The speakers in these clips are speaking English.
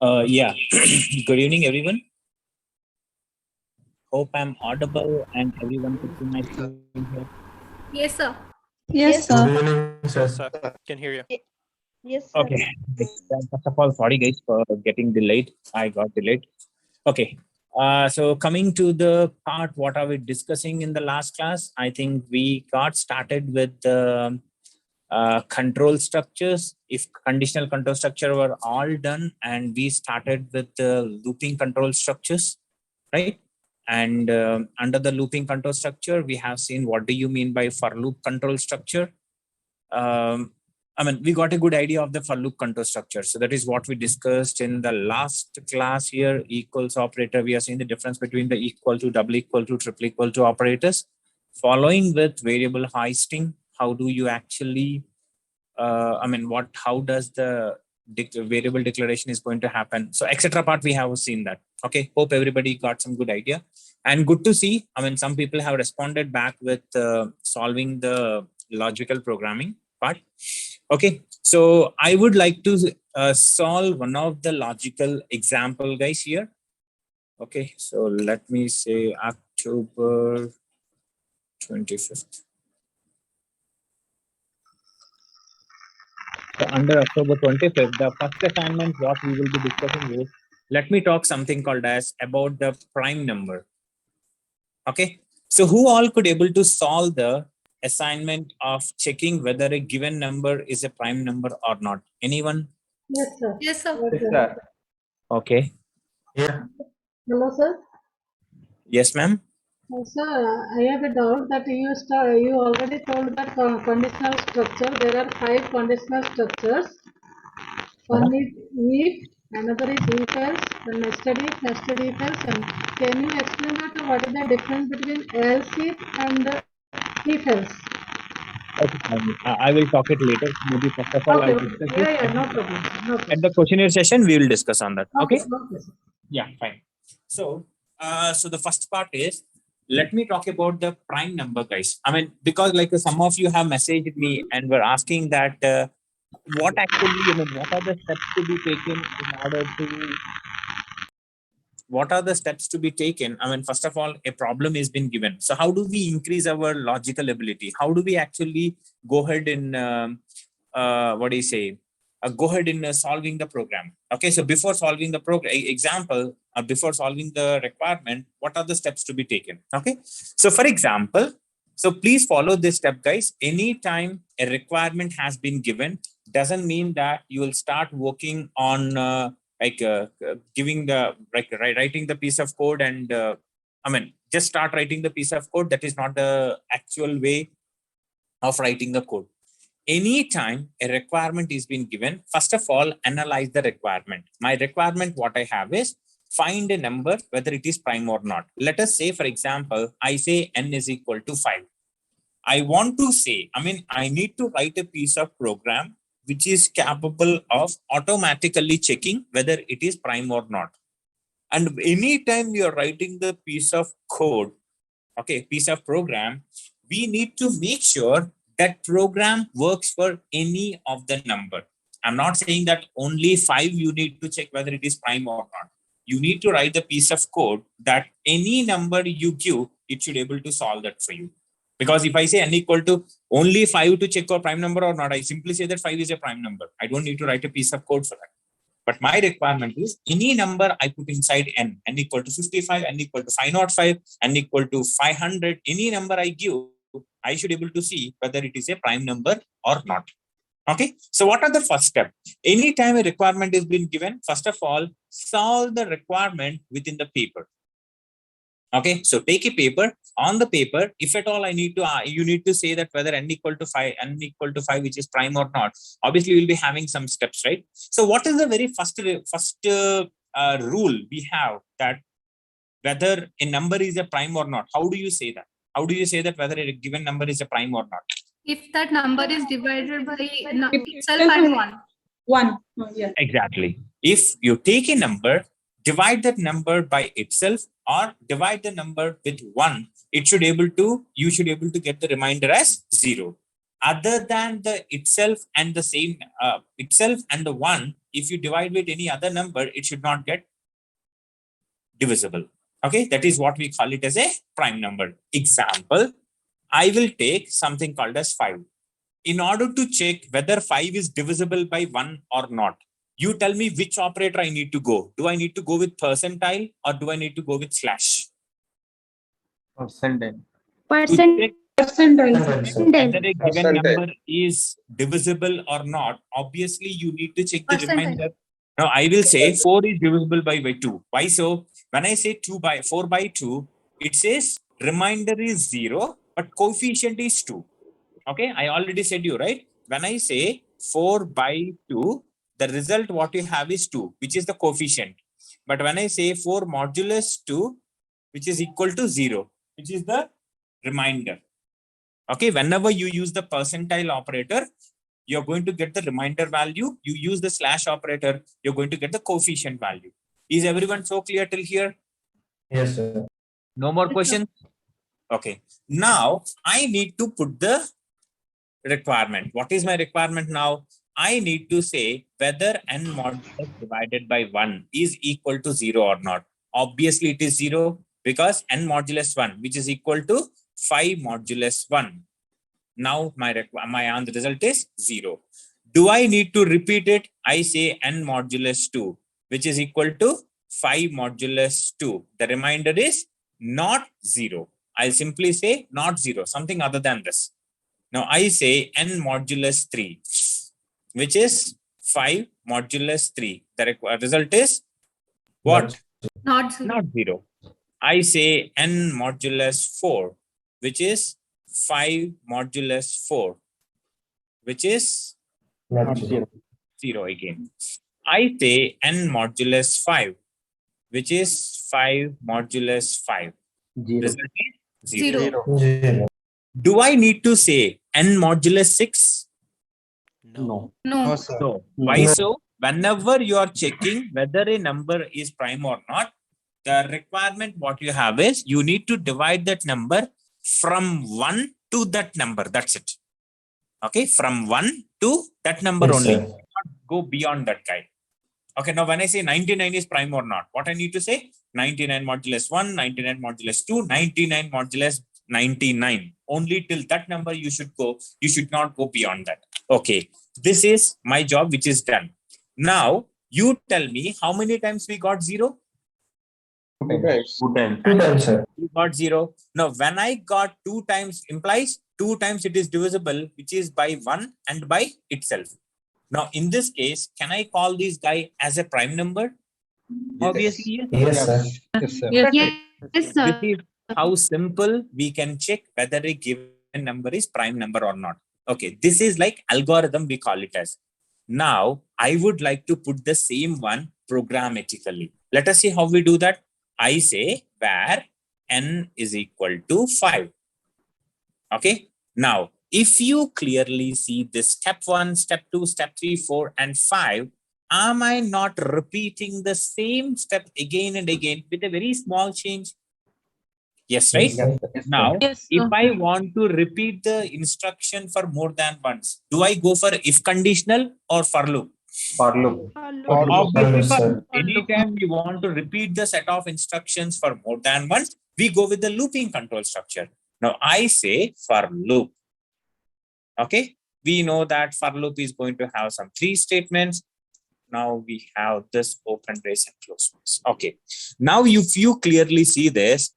Yeah. Good evening, everyone. Hope I'm audible and everyone can see my screen here. Yes, sir. Yes, Good sir. evening, sir. Yes, sir. Can hear you. Yes, sir. Okay. First of all, sorry guys for getting delayed. I got delayed. Okay. So coming to the part, what are we discussing in the last class? I think we got started with the control structures. If conditional control structure were all done, and we started with the looping control structures, right? And under the looping control structure, we have seen what do you mean by for loop control structure. I mean, we got a good idea of the for loop control structure. So that is what we discussed in the last class here. Equals operator. We are seeing the difference between the equal to, double equal to, triple equal to operators. Following with variable hoisting, how do you actually, how does the variable declaration is going to happen? So etc. part we have seen that. Okay, hope everybody got some good idea. And good to see, I mean, some people have responded back with solving the logical programming part. Okay, so I would like to solve one of the logical example guys here. Okay, so let me say October 25th. So under October 25th, the first assignment what we will be discussing is, let me talk something called as about the prime number. Okay, so who all could able to solve the assignment of checking whether a given number is a prime number or not? Anyone? Yes, sir. Yes, sir. Yes, sir. Okay. Yeah. Hello, sir. Yes, ma'am. Sir, I have a doubt that you already told that conditional structure. There are 5 conditional structures. One is if, another is if else, then nested if else. And can you explain that what is the difference between else if and if else? Okay, I will talk it later. Maybe first of all, Okay, I'll okay. discuss Yeah, it. yeah, no problem. No problem. At the questionnaire session, we will discuss on that. Okay. Okay, sir. Yeah, fine. So, so the first part is, let me talk about the prime number, guys. I mean, because like some of you have messaged me and were asking that what actually, I mean, what are the steps to be taken in order to, what are the steps to be taken? I mean, first of all, a problem has been given. So how do we increase our logical ability? How do we actually go ahead and, what do you say? Go ahead in solving the program. Okay, so before solving the program example, before solving the requirement, what are the steps to be taken? Okay, so for example, so please follow this step, guys. Anytime a requirement has been given, doesn't mean that you will start working on giving the writing the piece of code and just start writing the piece of code. That is not the actual way of writing the code. Anytime a requirement is being given, first of all, analyze the requirement. My requirement, what I have is find a number, whether it is prime or not. Let us say, for example, I say n is equal to 5. I want to say, I need to write a piece of program which is capable of automatically checking whether it is prime or not. And anytime you're writing the piece of code, okay, piece of program, we need to make sure that program works for any of the number. I'm not saying that only 5 you need to check whether it is prime or not. You need to write the piece of code that any number you give, it should able to solve that for you. Because if I say n equal to only 5 to check or prime number or not, I simply say that 5 is a prime number. I don't need to write a piece of code for that. But my requirement is any number I put inside n equal to 55, n equal to 505, n equal to 500, any number I give, I should able to see whether it is a prime number or not. Okay, so what are the first step? Anytime a requirement is being given, first of all, solve the requirement within the paper. Okay, so take a paper. On the paper, if at all I need to, you need to say that whether n equal to 5, which is prime or not. Obviously, we'll be having some steps, right? So, what is the very first rule we have that whether a number is a prime or not? How do you say that? How do you say that whether a given number is a prime or not? If that number is divided by itself and 1. 1. Yeah. Exactly. If you take a number, divide that number by itself or divide the number with 1, it should able to, you should able to get the remainder as 0. other than the itself and the same itself and the 1, if you divide with any other number, it should not get divisible. Okay, that is what we call it as a prime number. Example, I will take something called as 5. In order to check whether 5 is divisible by 1 or not, you tell me which operator I need to go. Do I need to go with percentile or do I need to go with slash? Percentile. To check Percentile. whether a given Percentile. number is divisible or not, obviously you need to check the remainder. Now I will say 4 is divisible by 2. Why so? When I say 4 by 2, it says remainder is 0, but coefficient is 2. Okay, I already said you, right? When I say 4 by 2, the result what you have is 2, which is the coefficient. But when I say 4 modulus 2, which is equal to 0, which is the remainder. Okay, whenever you use the percentile operator, you're going to get the remainder value. You use the slash operator, you're going to get the coefficient value. Is everyone so clear till here? Yes, sir. No more questions? Okay. Now I need to put the requirement. What is my requirement now? I need to say whether n modulus divided by 1 is equal to 0 or not. Obviously it is 0 because n modulus 1, which is equal to 5 modulus 1. Now my answer result is 0. Do I need to repeat it? I say n modulus 2, which is equal to 5 modulus 2. The remainder is not 0. I'll simply say not 0, something other than this. Now I say n modulus 3, which is 5 modulus 3. The result is what? Not Not 0. I say n modulus 4, which is 5 modulus 4, which is Not zero. 0 again. I say n modulus 5, which is 5 modulus 5. Zero. Result is 0. Zero. Zero. Do I need to say n modulus 6? No. No. sir. No. Why so? Whenever you are checking whether a number is prime or not, the requirement what you have is you need to divide that number from 1 to that number. That's it. Okay, from 1 to that number Yes, only. sir. Not go beyond that guy. Okay, now when I say 99 is prime or not, what I need to say? 99 modulus 1, 99 modulus 2, 99 modulus 99. Only till that number you should go. You should not go beyond that. Okay, this is my job which is done. Now you tell me how many times we got 0? 2 times. 2 times. 2 times, sir. We got 0. Now when I got 2 times implies 2 times it is divisible, which is by 1 and by itself. Now in this case, can I call this guy as a prime number? Obviously, yes. Yes, sir. Yes, sir. Yes. This is how simple we can check whether a given number is prime number or not. Okay, this is like algorithm we call it as. Now, I would like to put the same one programmatically. Let us see how we do that. I say where n is equal to 5. Okay, now if you clearly see this step 1, step 2, step 3, 4, and 5, am I not repeating the same step again and again with a very small change? Yes, right? Yes, sir. Yes, sir. Now, Yes. if I want to repeat the instruction for more than once, do I go for if conditional or for loop? For loop. Obviously, Yes, for sir. loop. Anytime we want to repeat the set of instructions for more than once, we go with the looping control structure. Now, I say for loop. Okay, we know that for loop is going to have some 3 statements. Now we have this open brace and close brace. Okay, now if you clearly see this,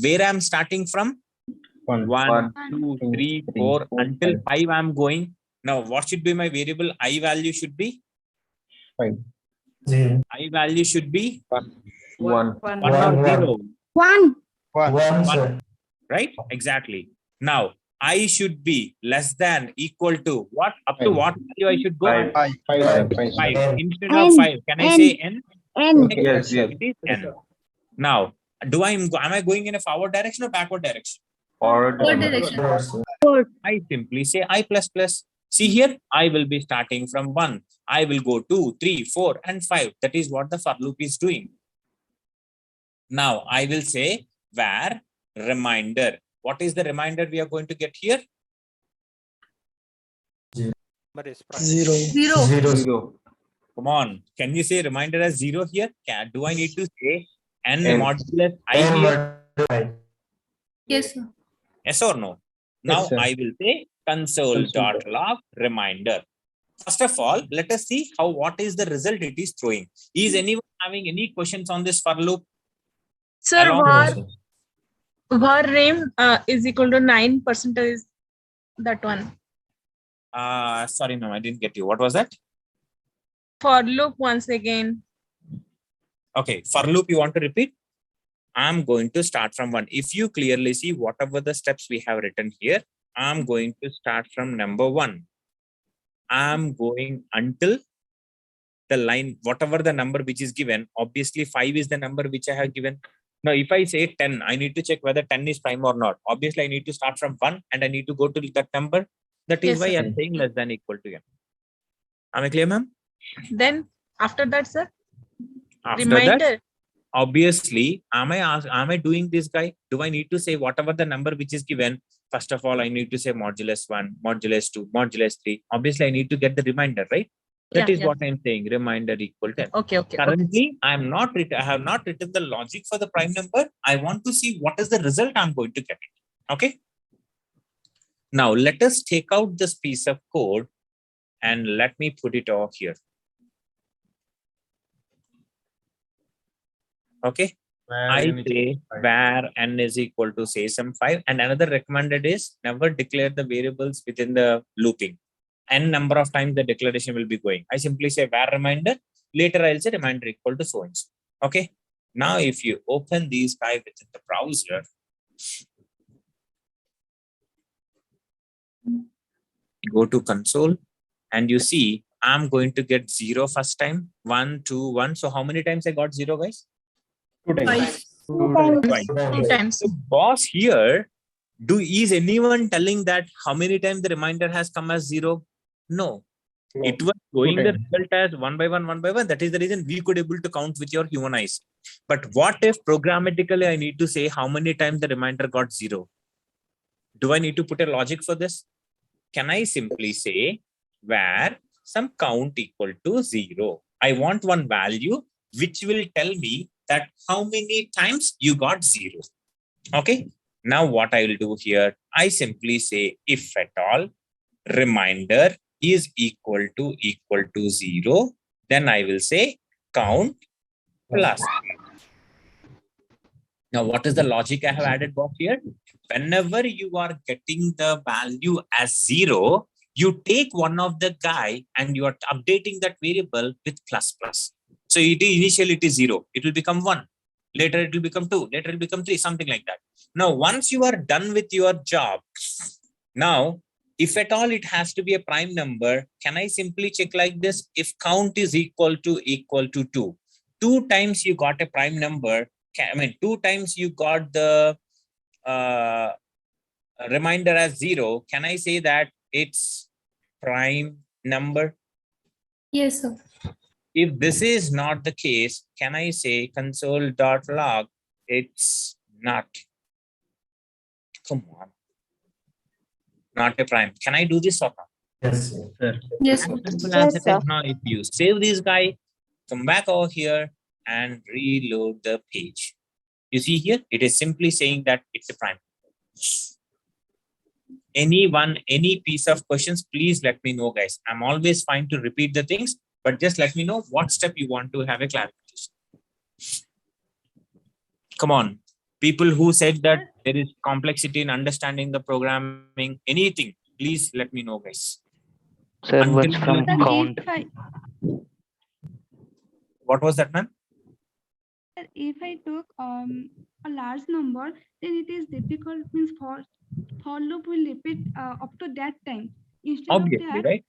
where I'm starting from? 1. 1, 2, 3, 4 until 5 I'm going. Now what should be my variable? I value should be? 0. I value should be 1. 1 One, or one. 0, 1. 1, sir. right? Exactly. Now I should be less than equal to what? Up to Five. what value I should go? 5. 5. Instead N. of 5, can I say n? N. Yes, yes. It is n. Now, am I going in a forward direction or backward direction? Forward. Forward direction. Yes, sir. I simply say I plus plus. See here, I will be starting from 1. I will go 2, 3, 4, and 5. That is what the for loop is doing. Now, I will say where reminder. What is the reminder we are going to get here? Zero. Zero. Zero. Zero. Come on. Can you say reminder as 0 here? Do I need to say n N. modulus I N here? multiplied. Yes, sir. Yes or no? Now Yes, sir. I will say console.log reminder. First of all, let us see what is the result it is throwing. Is anyone having any questions on this for loop? Sir, Along- var rem is equal to 9% is that one. Sorry, ma'am, I didn't get you. What was that? For loop once again. Okay, for loop, you want to repeat? I'm going to start from 1. If you clearly see whatever the steps we have written here, I'm going to start from number 1. I'm going until the line, whatever the number which is given. Obviously, 5 is the number which I have given. Now, if I say 10, I need to check whether 10 is prime or not. Obviously, I need to start from 1 and I need to go to that number. That is Yes, why sir. I'm saying less than equal to n. Am I clear, ma'am? Then after that, sir, After reminder. that, obviously, am I doing this, guy? Do I need to say whatever the number which is given? First of all, I need to say modulus 1, modulus 2, modulus 3. Obviously, I need to get the reminder, right? That Yeah, is yeah. what I'm saying. Reminder equal 10. Okay, okay. Currently, I have not written the logic for the prime number. I want to see what is the result I'm going to get. Okay. Now, let us take out this piece of code and let me put it off here. Okay. I say where n is equal to say some 5, and another recommended is never declare the variables within the looping. N number of times the declaration will be going. I simply say where reminder, later I'll say reminder equal to so and so. Okay. Now, if you open these guys within the browser, go to console and you see I'm going to get 0 first time, 1, 2, 1. So how many times I got 0, guys? 2 times. Twice. Two times. So boss here, is anyone telling that how many times the reminder has come as 0? No. It was showing the result as 1 by 1, 1 by 1. That is the reason we could able to count with your human eyes. But what if programmatically I need to say how many times the reminder got 0? Do I need to put a logic for this? Can I simply say where some count equal to 0? I want one value which will tell me that how many times you got 0. Okay. Now what I will do here, I simply say if at all reminder is equal to 0, then I will say count plus. Now, what is the logic I have added box here? Whenever you are getting the value as 0, you take one of the guy and you are updating that variable with plus. So initially it is 0. It will become 1. Later it will become 2. Later it will become 3. Something like that. Now, once you are done with your job, now, if at all it has to be a prime number, can I simply check like this? If count is equal to 2, 2 times you got a prime number. 2 times you got the reminder as 0. Can I say that it's prime number? Yes, sir. If this is not the case, can I say console.log it's not? Come on. Not a prime. Can I do this or not? Yes, sir. Yes, Simple as it is. Now, if you save this guy, come back over here and reload the page. You see here, it is simply saying that it's a prime. Any piece of questions, please let me know, guys. I'm always fine to repeat the things, but just let me know what step you want to have a clarification. Come on. People who said that there is complexity in understanding the programming, anything, please let me know, guys. Sir, what's from count? What was that, ma'am? If I took a large number, then it is difficult. Means for loop will repeat up to that time. Instead Obviously, of that, right?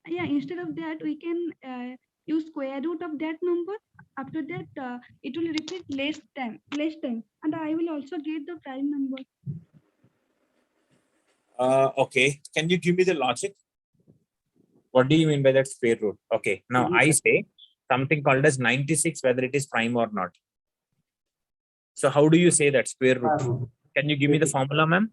yeah. Instead of that, we can use square root of that number. After that, it will repeat less time, and I will also get the prime number. Okay. Can you give me the logic? What do you mean by that square root? Okay. Now I say something called as 96, whether it is prime or not. So how do you say that square root? Can you give me the formula, ma'am?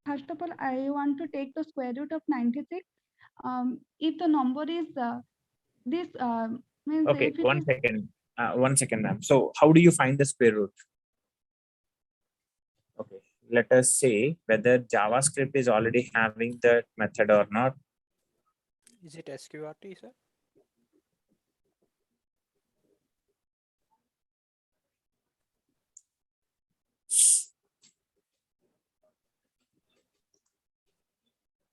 first of all, I want to take the square root of 96. If the number is this means Okay, if it one is second. 1 second, ma'am. So how do you find the square root? Okay, let us say whether JavaScript is already having that method or not. Is it SQRT, sir?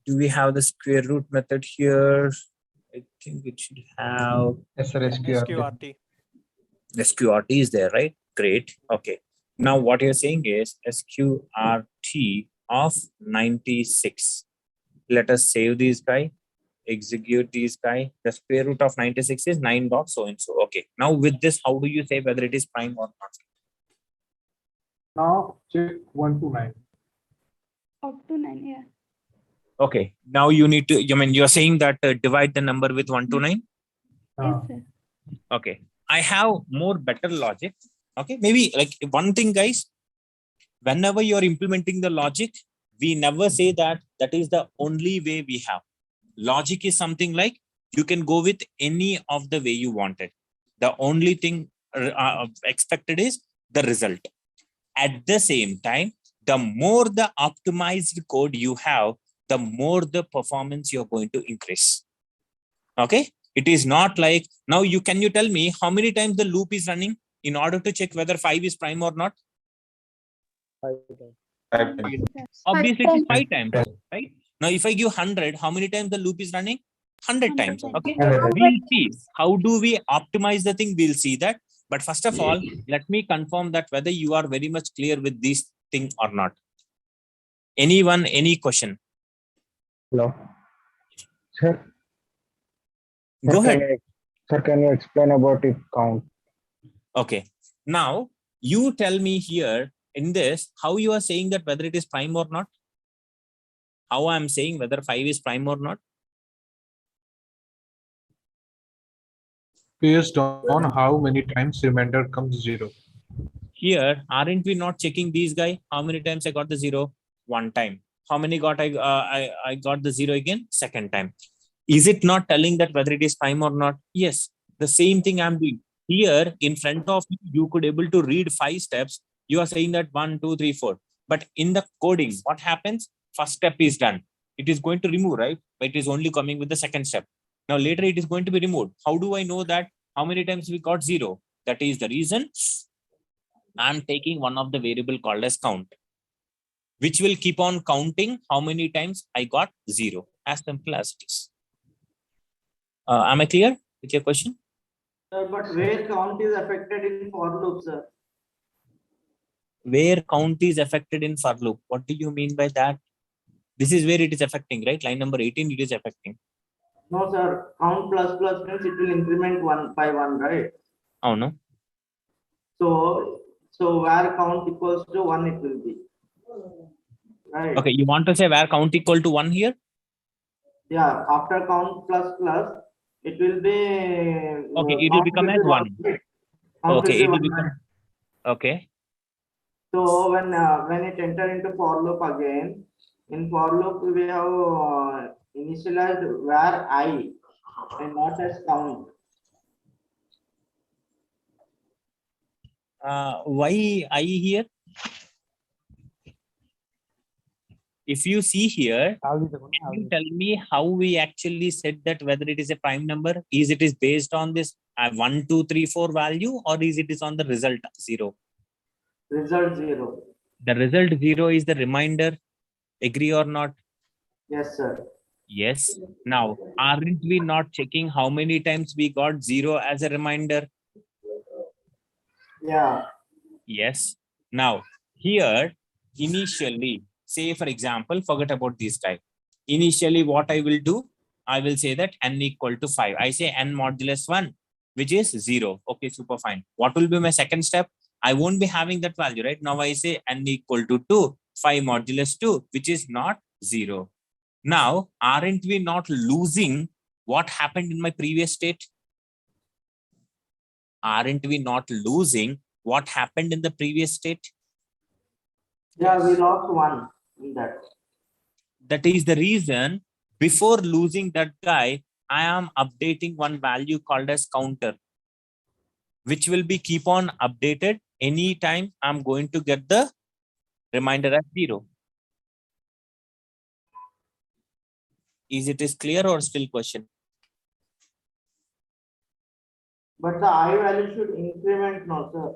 Do we have the square root method here? I think it should have. Yes, sir. SQRT. SQRT is there, right? Great. Okay. Now what you're saying is SQRT of 96. Let us save this guy, execute this guy. The square root of 96 is 9 dot so and so. Okay. Now with this, how do you say whether it is prime or not? Now check 1 to 9. up to 9, yeah. Okay. Now you need to, you're saying that divide the number with 1 to 9. Yes, sir. Okay. I have more better logic. Okay. Maybe like one thing, guys, whenever you're implementing the logic, we never say that that is the only way we have. Logic is something like you can go with any of the way you wanted. The only thing expected is the result. At the same time, the more the optimized code you have, the more the performance you're going to increase. Okay. It is not like now can you tell me how many times the loop is running in order to check whether 5 is prime or not? 5 times. Obviously, it is 5 times, right? Now, if I give 100, how many times the loop is running? 100 times. Okay. We'll see how do we optimize the thing. We'll see that. But first of all, let me confirm that whether you are very much clear with this thing or not. Anyone, any question? Hello. Sir. Go ahead. Sir, can you explain about if count? Okay. Now, you tell me here in this, how you are saying that whether it is prime or not? How I am saying whether 5 is prime or not? Based on how many times remainder comes 0. Here, aren't we not checking these guy? How many times I got the 0? 1 time. How many got I got the 0 again? 2nd time. Is it not telling that whether it is prime or not? Yes. The same thing I'm doing. Here in front of you could able to read 5 steps. You are saying that 1, 2, 3, 4. But in the coding, what happens? First step is done. It is going to remove, right? But it is only coming with the 2nd step. Now later it is going to be removed. How do I know that? How many times we got 0? That is the reason I'm taking one of the variable called as count, which will keep on counting how many times I got 0. As simple as it is. Am I clear with your question? But where count is affected in for loop, sir? Where count is affected in for loop. What do you mean by that? This is where it is affecting, right? Line number 18, it is affecting. No, sir. Count plus plus means it will increment 1 by 1, right? Oh, no. So where count equals to 1, it will be. Right. Okay, you want to say where count equal to 1 here? Yeah, after count plus plus, it will be. Okay, it will become as 1. Okay, it will become. Okay. So when it enter into for loop again, in for loop we have initialized where I and not as count. Why I here? If you see here, can you tell me how we actually said that whether it is a prime number? Is it is based on this 1, 2, 3, 4 value, or is it is on the result 0? Result 0. The result 0 is the reminder. Agree or not? Yes, sir. Yes. Now, aren't we not checking how many times we got 0 as a reminder? Yeah. Yes. Now, here, initially, say for example, forget about this guy. Initially, what I will do, I will say that n equal to 5. I say n modulus 1, which is 0. Okay, super fine. What will be my second step? I won't be having that value, right? Now I say n equal to 2, 5 modulus 2, which is not 0. Now, aren't we not losing what happened in my previous state? Aren't we not losing what happened in the previous state? Yeah, we lost 1 in that. That is the reason before losing that guy, I am updating one value called as counter, which will be keep on updated anytime I'm going to get the reminder as 0. Is it clear or still question? But the I value should increment now, sir.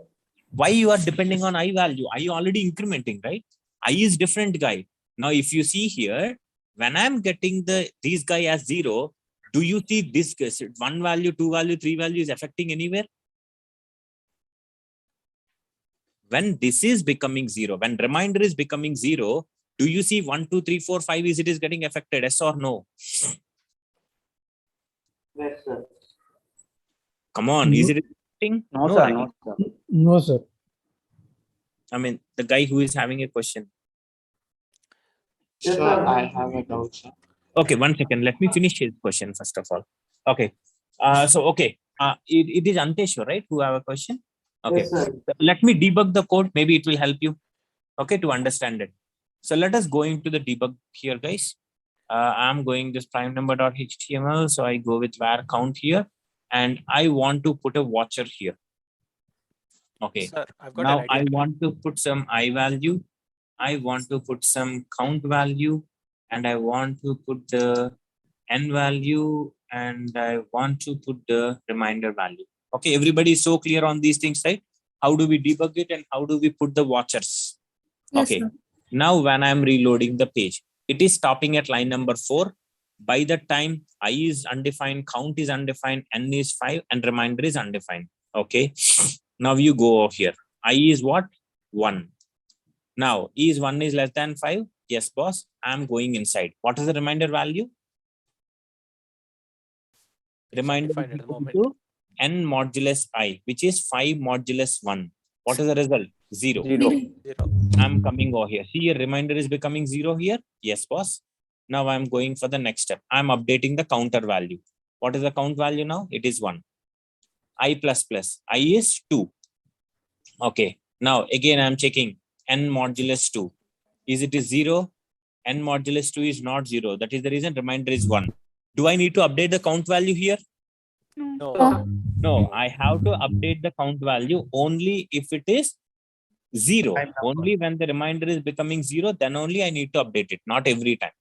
Why you are depending on I value? I already incrementing, right? I is different guy. Now, if you see here, when I'm getting this guy as 0, do you see this 1 value, 2 value, 3 value is affecting anywhere? When this is becoming 0, when reminder is becoming 0, do you see 1, 2, 3, 4, 5 is it is getting affected? Yes or no? Yes, sir. Come on, is it affecting? No, sir. right? No, sir. No, sir. I mean, the guy who is having a question. Yes, Sir, sir. I have a doubt, sir. Okay, 1 second. Let me finish his question first of all. Okay. It is Anteshwar, right? Who have a question? Okay. Yes, sir. Let me debug the code. Maybe it will help you. Okay, to understand it. So let us go into the debug here, guys. I'm going this prime number.html. So I go with var count here, and I want to put a watcher here. Okay. Sir, I've got Now an I idea. want to put some I value. I want to put some count value, and I want to put the n value, and I want to put the reminder value. Okay, everybody is so clear on these things, right? How do we debug it and how do we put the watchers? Yes, Okay, sir. now when I'm reloading the page, it is stopping at line number 4. By the time I is undefined, count is undefined, n is 5, and reminder is undefined. Okay, now you go over here. I is what? 1. Now, is 1 is less than 5? Yes, boss. I'm going inside. What is the reminder value? Reminder undefined is at the equal moment. to n modulus I, which is 5 modulus 1. What is the result? 0. 0. I'm coming over here. See, your reminder is becoming 0 here. Yes, boss. Now I'm going for the next step. I'm updating the counter value. What is the count value now? It is 1. I plus plus. I is 2. Okay. Now again I'm checking n modulus 2. Is it is 0? N modulus 2 is not 0. That is the reason reminder is 1. Do I need to update the count value here? No. No. No, I have to update the count value only if it is 0. Only when the reminder is becoming 0, then only I need to update it, not every time.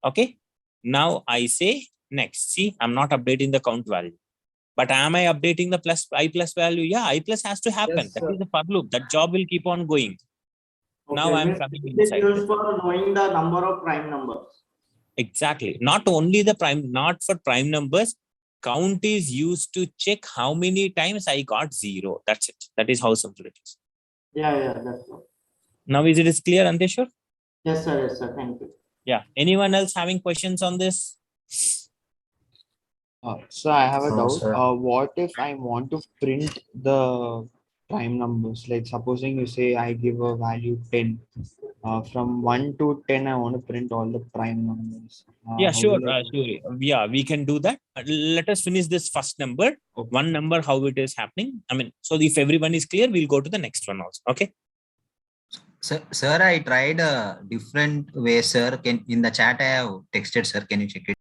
Okay. Now I say next. See, I'm not updating the count value. But am I updating the plus I plus value? Yeah, I plus has to happen. Yes, that sir. is the for loop. That job will keep on going. Now I'm means coming it is inside. used for knowing the number of prime numbers. Exactly. Not only the prime, not for prime numbers. Count is used to check how many times I got 0. That's it. That is how simple it is. Yeah, that's all. Now is it clear, Anteshwar? Yes, sir. Yes, sir. Thank you. Yeah. Anyone else having questions on this? So I have a No, doubt. sir. What if I want to print the prime numbers? Like supposing you say I give a value 10. From 1 to 10, I want to print all the prime numbers. Yeah, How sure. will I do Sure. Yeah, we can do that. Let us finish this first number. Okay. One number, how it is happening. I mean, so if everyone is clear, we'll go to the next one also. Okay. Sir, I tried a different way, sir. Can in the chat I have texted, sir. Can you check it?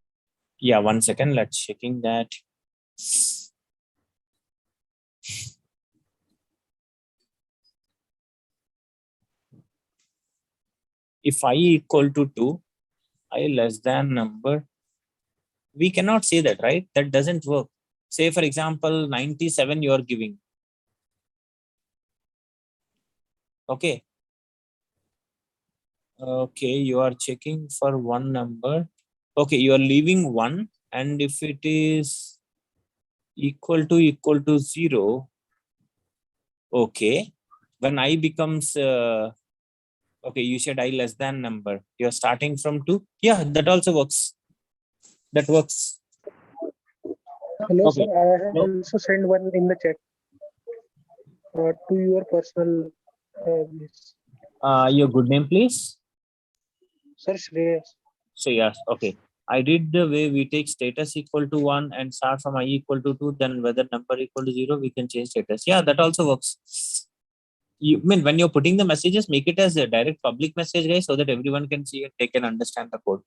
Yeah, 1 second. Let's checking that. If I equal to 2, I less than number, we cannot say that, right? That doesn't work. Say, for example, 97 you are giving. Okay. Okay, you are checking for one number. Okay, you are leaving 1, and if it is equal to 0, okay. When I becomes okay, you said I less than number. You're starting from 2. Yeah, that also works. That works. Hello, Okay. sir. I have also sent one in the chat to your personal. List. Your good name, please. Sir Shreyas. So yes, okay. I did the way we take status equal to 1 and start from I equal to 2. Then whether number equal to 0, we can change status. Yeah, that also works. You mean when you're putting the messages, make it as a direct public message, guys, so that everyone can see it, they can understand the code.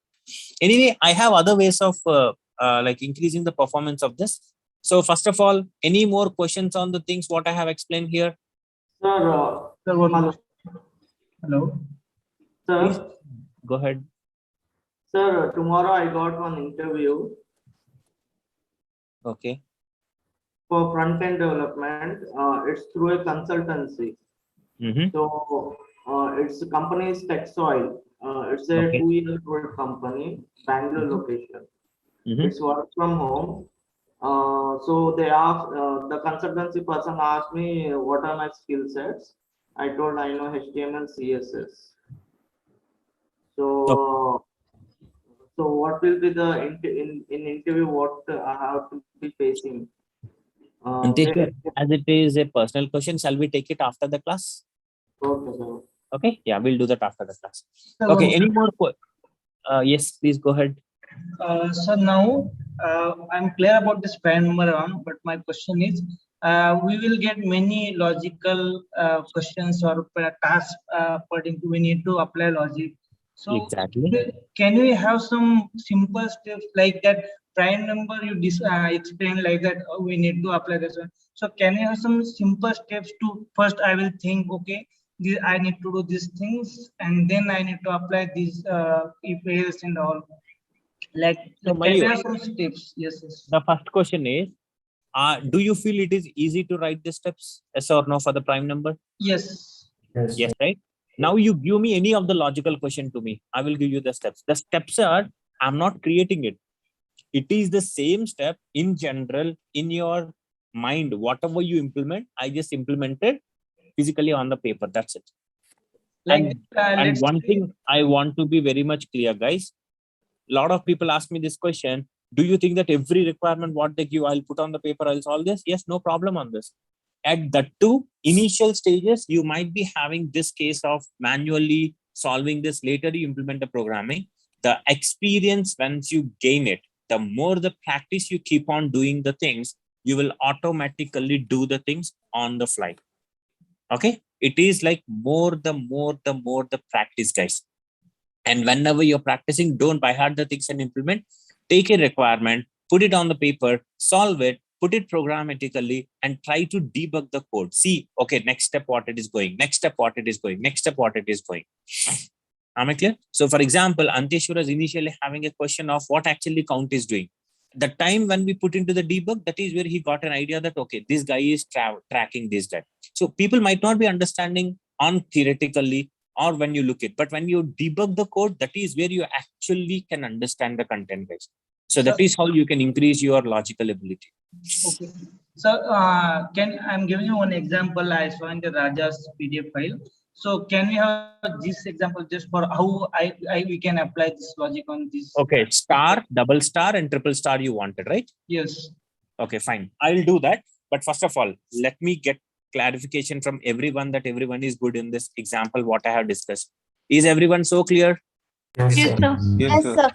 Anyway, I have other ways of like increasing the performance of this. So first of all, any more questions on the things what I have explained here? Sir, Hello. Please sir, go ahead. sir, tomorrow I got one interview Okay. for front-end development. It's through a consultancy. Mm-hmm. So its company is TechSoil. It's a Okay. 2-year-old company, Bangalore location. Mm-hmm. It's work from home. So they asked, the consultancy person asked me what are my skill sets. I told I know HTML, CSS. So, so what will be the in interview? What I have to be facing? Anteshwar, as it is a personal question, shall we take it after the class? Okay, sir. Okay. Yeah, we'll do that after the class. Okay. Any more? Yes, please go ahead. So now I'm clear about this prime number one, but my question is, we will get many logical questions or tasks according to we need to apply logic. So Exactly. can we have some simple steps like that prime number you explain like that we need to apply this one. So can we have some simple steps to first I will think, okay, I need to do these things and then I need to apply these if else and all. Like So, can Mayur, we have some steps? Yes, yes. the first question is, do you feel it is easy to write the steps? Yes or no for the prime number? Yes. Yes, right? Now you give me any of the logical question to me. I will give you the steps. The steps are, I'm not creating it. It is the same step in general in your mind. Whatever you implement, I just implemented physically on the paper. That's it. Like And one thing I want to be very much clear, guys. A lot of people ask me this question. Do you think that every requirement what they give, I'll put on the paper, I'll solve this? Yes, no problem on this. At the two initial stages, you might be having this case of manually solving this. Later, you implement the programming. The experience, once you gain it, the more the practice you keep on doing the things, you will automatically do the things on the fly. Okay. It is like the practice, guys. And whenever you're practicing, don't by heart the things and implement. Take a requirement, put it on the paper, solve it, put it programmatically, and try to debug the code. See, okay, next step what it is going, next step what it is going, next step what it is going. Am I clear? So, for example, Anteshwar is initially having a question of what actually count is doing. The time when we put into the debug, that is where he got an idea that, okay, this guy is tracking this guy. So people might not be understanding on theoretically or when you look it, but when you debug the code, that is where you actually can understand the content, guys. So that is how you can increase your logical ability. Okay. So I'm giving you one example. I saw in the Raja's PDF file. So can we have this example just for how we can apply this logic on this? Okay, star, double star, and triple star you wanted, right? Yes. Okay, fine. I'll do that. But first of all, let me get clarification from everyone that everyone is good in this example, what I have discussed. Is everyone so clear? Yes, sir. Yes, sir.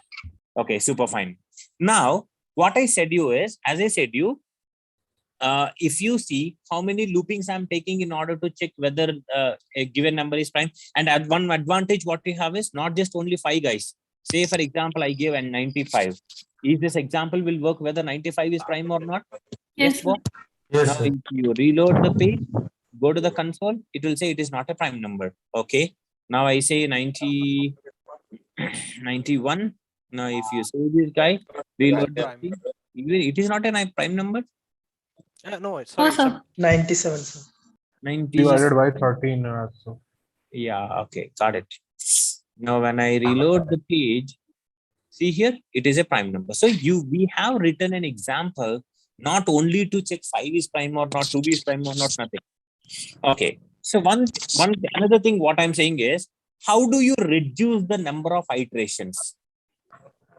Okay, super fine. Now, what I said you is, as I said you, if you see how many loopings I'm taking in order to check whether a given number is prime, and at one advantage what we have is not just only 5 guys. Say for example, I gave a 95. Is this example will work whether 95 is prime or not? Yes, sir. Now, if you reload the page, go to the console, it will say it is not a prime number. Okay. Now I say 90, 91. Now, if you say this guy, reload the page, it is not a prime number. No, it's Oh, sir. 97, sir. 90 Divided by 13. So. Yeah, okay, got it. Now, when I reload the page, see here, it is a prime number. So we have written an example, not only to check 5 is prime or not, 2 is prime or not, nothing. Okay. So another thing what I'm saying is, how do you reduce the number of iterations?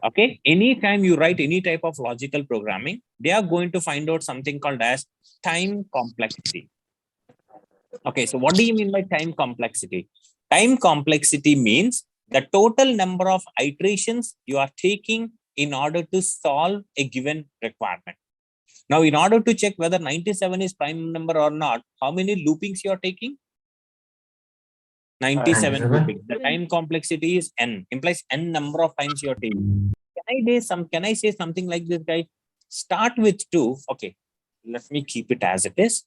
Okay. Anytime you write any type of logical programming, they are going to find out something called as time complexity. Okay. So what do you mean by time complexity? Time complexity means the total number of iterations you are taking in order to solve a given requirement. Now, in order to check whether 97 is prime number or not, how many loopings you are taking? 97 looping. The time complexity is n, implies n number of times you're taking. Can I say something like this, guy? Start with 2. Okay, let me keep it as it is.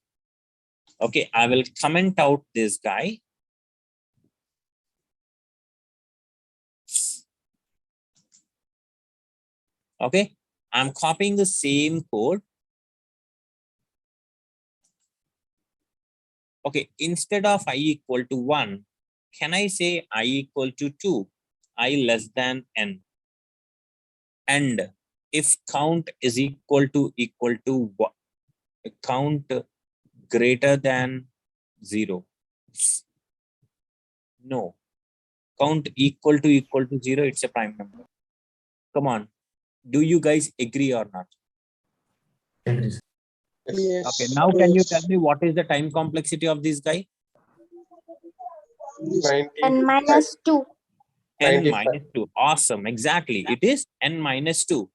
Okay, I will comment out this guy. Okay, I'm copying the same code. Okay, instead of I equal to 1, can I say I equal to 2, I less than n? And if count is equal to what? Count greater than 0. No. Count equal to 0, it's a prime number. Come on. Do you guys agree or not? Yes. Okay, now can you tell me what is the time complexity of this guy? N minus 2. N minus 2. Awesome. Exactly. It is n minus 2.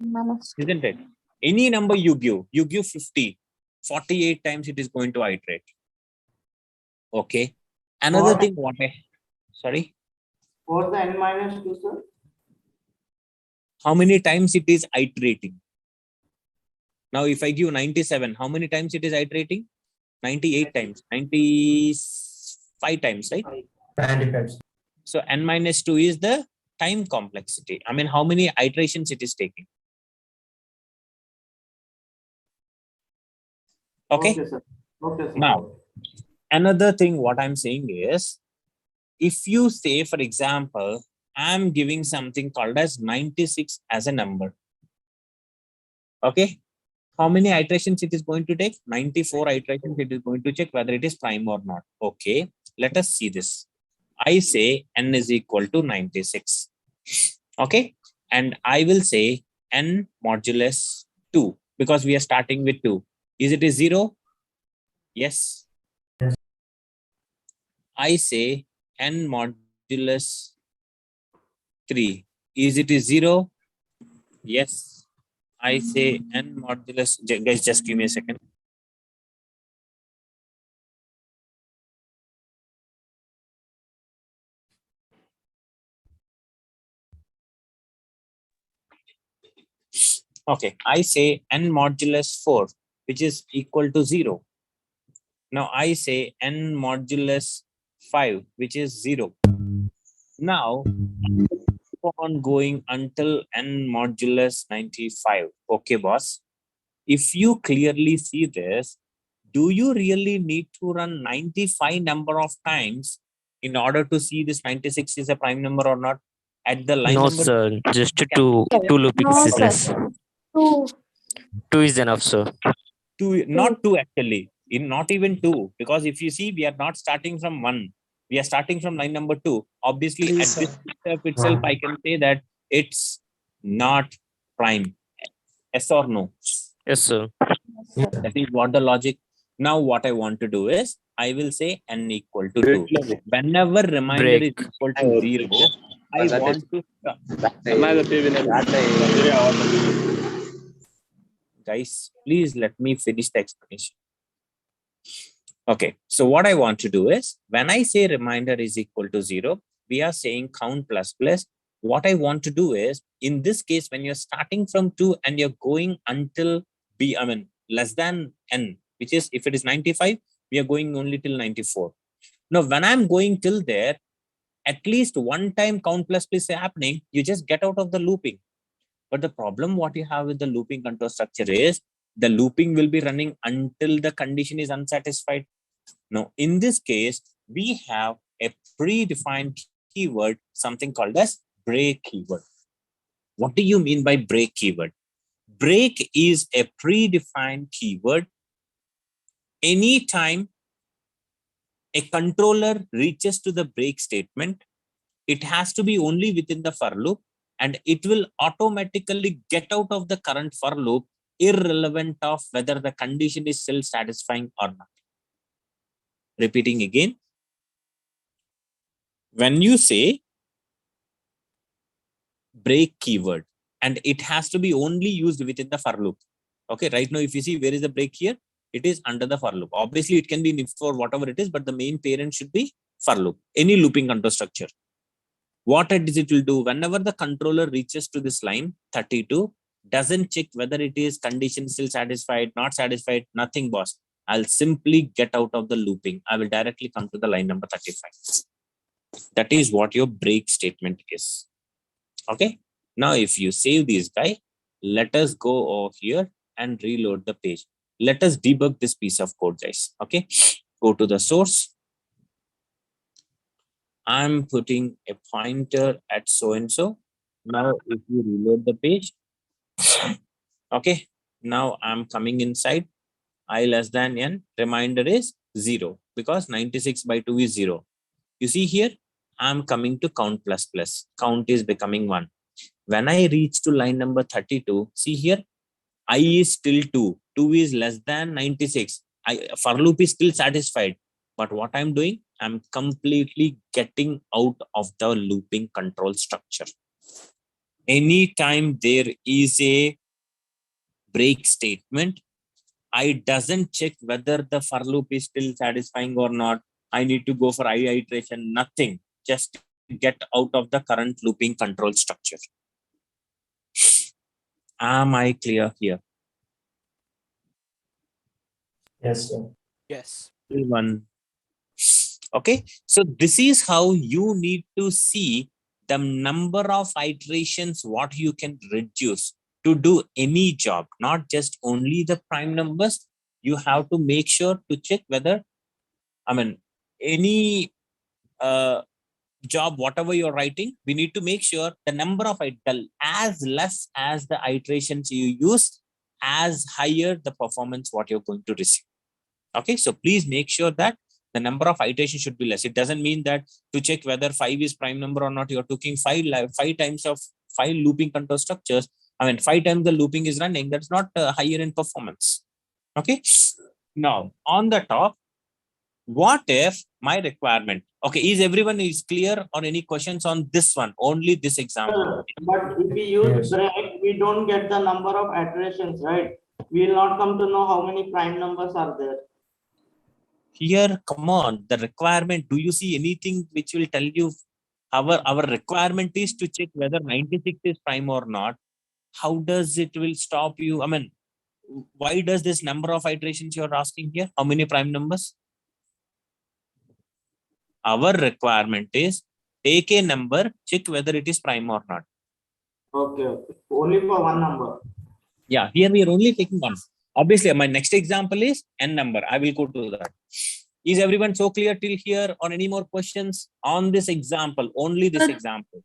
Isn't it? Any number you give 50. 48 times it is going to iterate. Okay. Another thing, sorry? For the n minus 2, sir? How many times it is iterating? Now, if I give 97, how many times it is iterating? 98 times, 95 times, right? 95. So n minus 2 is the time complexity. I mean, how many iterations it is taking? Okay. Okay, sir. Okay, sir. Now, another thing what I'm saying is, if you say, for example, I'm giving something called as 96 as a number. Okay. How many iterations it is going to take? 94 iterations it is going to check whether it is prime or not. Okay. Let us see this. I say n is equal to 96. Okay. And I will say n modulus 2 because we are starting with 2. Is it a 0? Yes. I say n modulus 3. Is it a 0? Yes. I say n modulus, guys, just give me a second. Okay, I say n modulus 4, which is equal to 0. Now I say n modulus 5, which is 0. Now, keep on going until n modulus 95. Okay, boss. If you clearly see this, do you really need to run 95 number of times in order to see this 96 is a prime number or not? At the line No, number, sir. Just two loopings No, is sir. less. 2. 2 is enough, sir. not 2 actually. Not even 2, because if you see, we are not starting from 1. We are starting from line number 2. Obviously, at this step itself, I can say that it's not prime. Yes or no? Yes, sir. That is what the logic. Now, what I want to do is, I will say n equal to 2. Whenever reminder is equal to 0, I want to stop. Guys, please let me finish the explanation. Okay, so what I want to do is, when I say reminder is equal to 0, we are saying count plus plus. What I want to do is, in this case, when you're starting from 2 and you're going until less than n, which is, if it is 95, we are going only till 94. Now, when I'm going till there, at least one time count plus plus is happening, you just get out of the looping. But the problem what you have with the looping control structure is, the looping will be running until the condition is unsatisfied. Now, in this case, we have a predefined keyword, something called as break keyword. What do you mean by break keyword? Break is a predefined keyword. Anytime a controller reaches to the break statement, it has to be only within the for loop, and it will automatically get out of the current for loop, irrelevant of whether the condition is still satisfying or not. Repeating again. When you say break keyword, and it has to be only used within the for loop. Okay, right now, if you see, where is the break here? It is under the for loop. Obviously, it can be in if or whatever it is, but the main parent should be for loop, any looping control structure. What it will do, whenever the controller reaches to this line 32, doesn't check whether it is condition still satisfied, not satisfied, nothing, boss. I'll simply get out of the looping. I will directly come to the line number 35. That is what your break statement is. Okay. Now, if you save this guy, let us go over here and reload the page. Let us debug this piece of code, guys. Okay. Go to the source. I'm putting a pointer at so-and-so. Now, if you reload the page, okay. Now I'm coming inside. I less than n, reminder is 0 because 96 by 2 is 0. You see here, I'm coming to count plus plus. Count is becoming 1. When I reach to line number 32, see here, I is still 2. 2 is less than 96. For loop is still satisfied. But what I'm doing, I'm completely getting out of the looping control structure. Anytime there is a break statement, I doesn't check whether the for loop is still satisfying or not. I need to go for I iteration, nothing. Just get out of the current looping control structure. Am I clear here? Yes, sir. Yes. One. Okay, so this is how you need to see the number of iterations what you can reduce to do any job, not just only the prime numbers. You have to make sure to check whether, any job, whatever you're writing, we need to make sure the number of as less as the iterations you use, as higher the performance what you're going to receive. Okay, so please make sure that the number of iterations should be less. It doesn't mean that to check whether 5 is prime number or not, you're taking 5 times of 5 looping control structures. 5 times the looping is running. That's not higher in performance. Okay. Now on the top, what if my requirement? Okay, is everyone is clear or any questions on this one? Only this example. But if we use break, we don't get the number of iterations, right? We will not come to know how many prime numbers are there. Here, come on, the requirement, do you see anything which will tell you our requirement is to check whether 96 is prime or not? How does it will stop you? Why does this number of iterations you're asking here? How many prime numbers? Our requirement is take a number, check whether it is prime or not. Okay. Only for one number. Yeah, here we are only taking one. Obviously, my next example is n number. I will go to that. Is everyone so clear till here, or any more questions on this example? Only this example.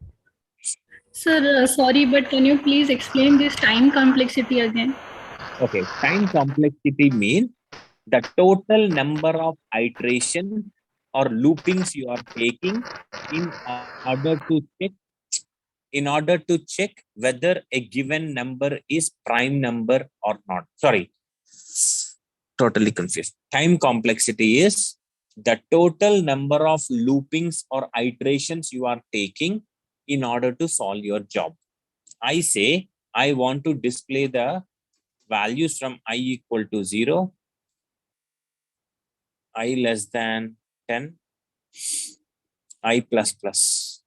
Sir, sorry, but can you please explain this time complexity again? Okay, time complexity means the total number of iterations or loopings you are taking in order to check whether a given number is prime number or not. Sorry, totally confused. Time complexity is the total number of loopings or iterations you are taking in order to solve your job. I say I want to display the values from I equal to 0, I less than 10, I plus plus.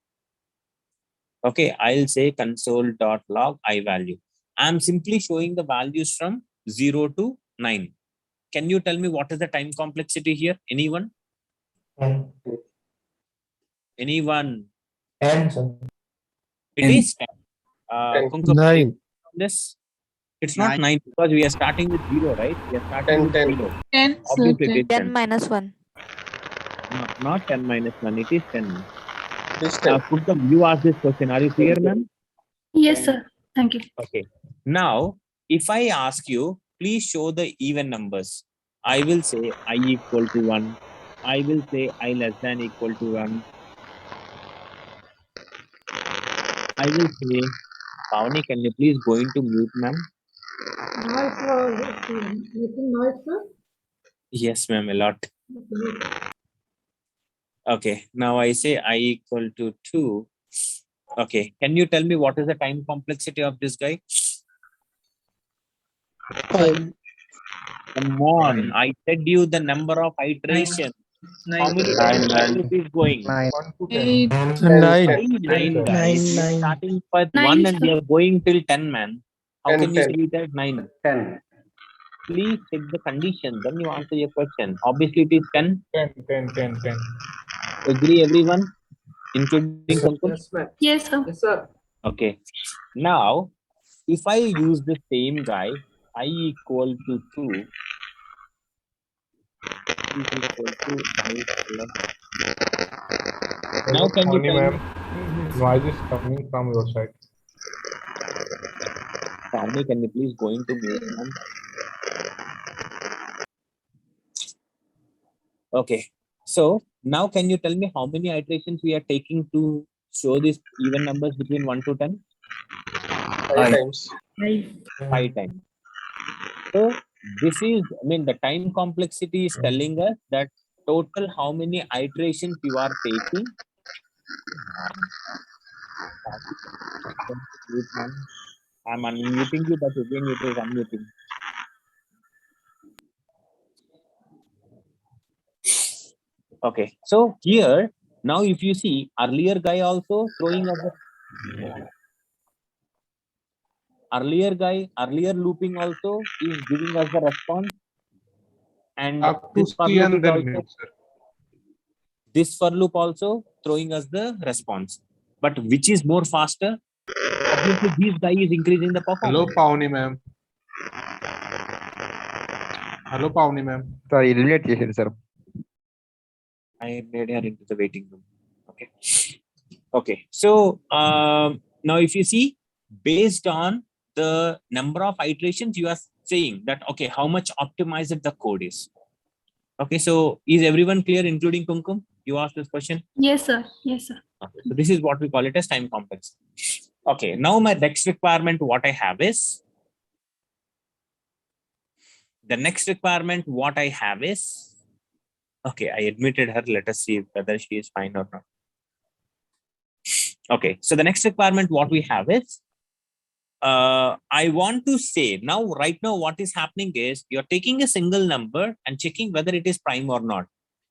Okay, I'll say console.log I value. I'm simply showing the values from 0 to 9. Can you tell me what is the time complexity here? Anyone? Anyone? 10, sir. It is 10. 9. This. It's not 9 because we are starting with 0, right? We are starting with 0. 10. Obviously, it is 10 minus 1. No, not 10 minus 1. It is 10. You asked this question. Are you clear, ma'am? Yes, sir. Thank you. Okay. Now, if I ask you, please show the even numbers. I will say I equal to 1. I will say I less than equal to 1. I will say, Pavani, can you please go into mute, ma'am? Making noise, sir? Yes, ma'am, a lot. Okay, now I say I equal to 2. Okay, can you tell me what is the time complexity of this guy? Come on, I said you the number of iterations. How many times loop is going? 8. 9 guys. We are Nine. starting with 1 9, and sir. we are going till 10, man. How 10, can you 10. say it as 9? 10. Please check the condition, then you answer your question. Obviously, it is 10. 10. Agree, everyone, including Kunkum? Yes, ma'am. Yes, sir. Yes, sir. Okay. Now, if I use the same guy, I equal to 2, is equal to I plus. Now, can you tell me? Noise is coming from your side. Tommy, can you please go into mute, man? Okay. So now can you tell me how many iterations we are taking to show these even numbers between 1 to 10? 5 times. 5 times. So this is, I mean, the time complexity is telling us that total how many iterations you are taking. I'm unmuting you, but again it is unmuting. Okay, so here now if you see earlier guy also throwing us earlier looping also is giving us the response, and Up to this for C loop and is then also mute, sir. this for loop also throwing us the response. But which is more faster? Obviously, this guy is increasing the Hello, performance. Pavni ma'am. Hello, Pavni ma'am. Sorry, eliminate చేశారు sir. I made her into the waiting room. Okay. Okay. So now if you see, based on the number of iterations, you are saying that okay, how much optimized the code is. Okay. So is everyone clear, including Kumkum? You asked this question. Yes, sir. Yes, sir. Okay. So this is what we call it as time complex. Okay. Now my next requirement, what I have is okay, I admitted her. Let us see whether she is fine or not. Okay, so the next requirement what we have is, I want to say now, right now, what is happening is you're taking a single number and checking whether it is prime or not.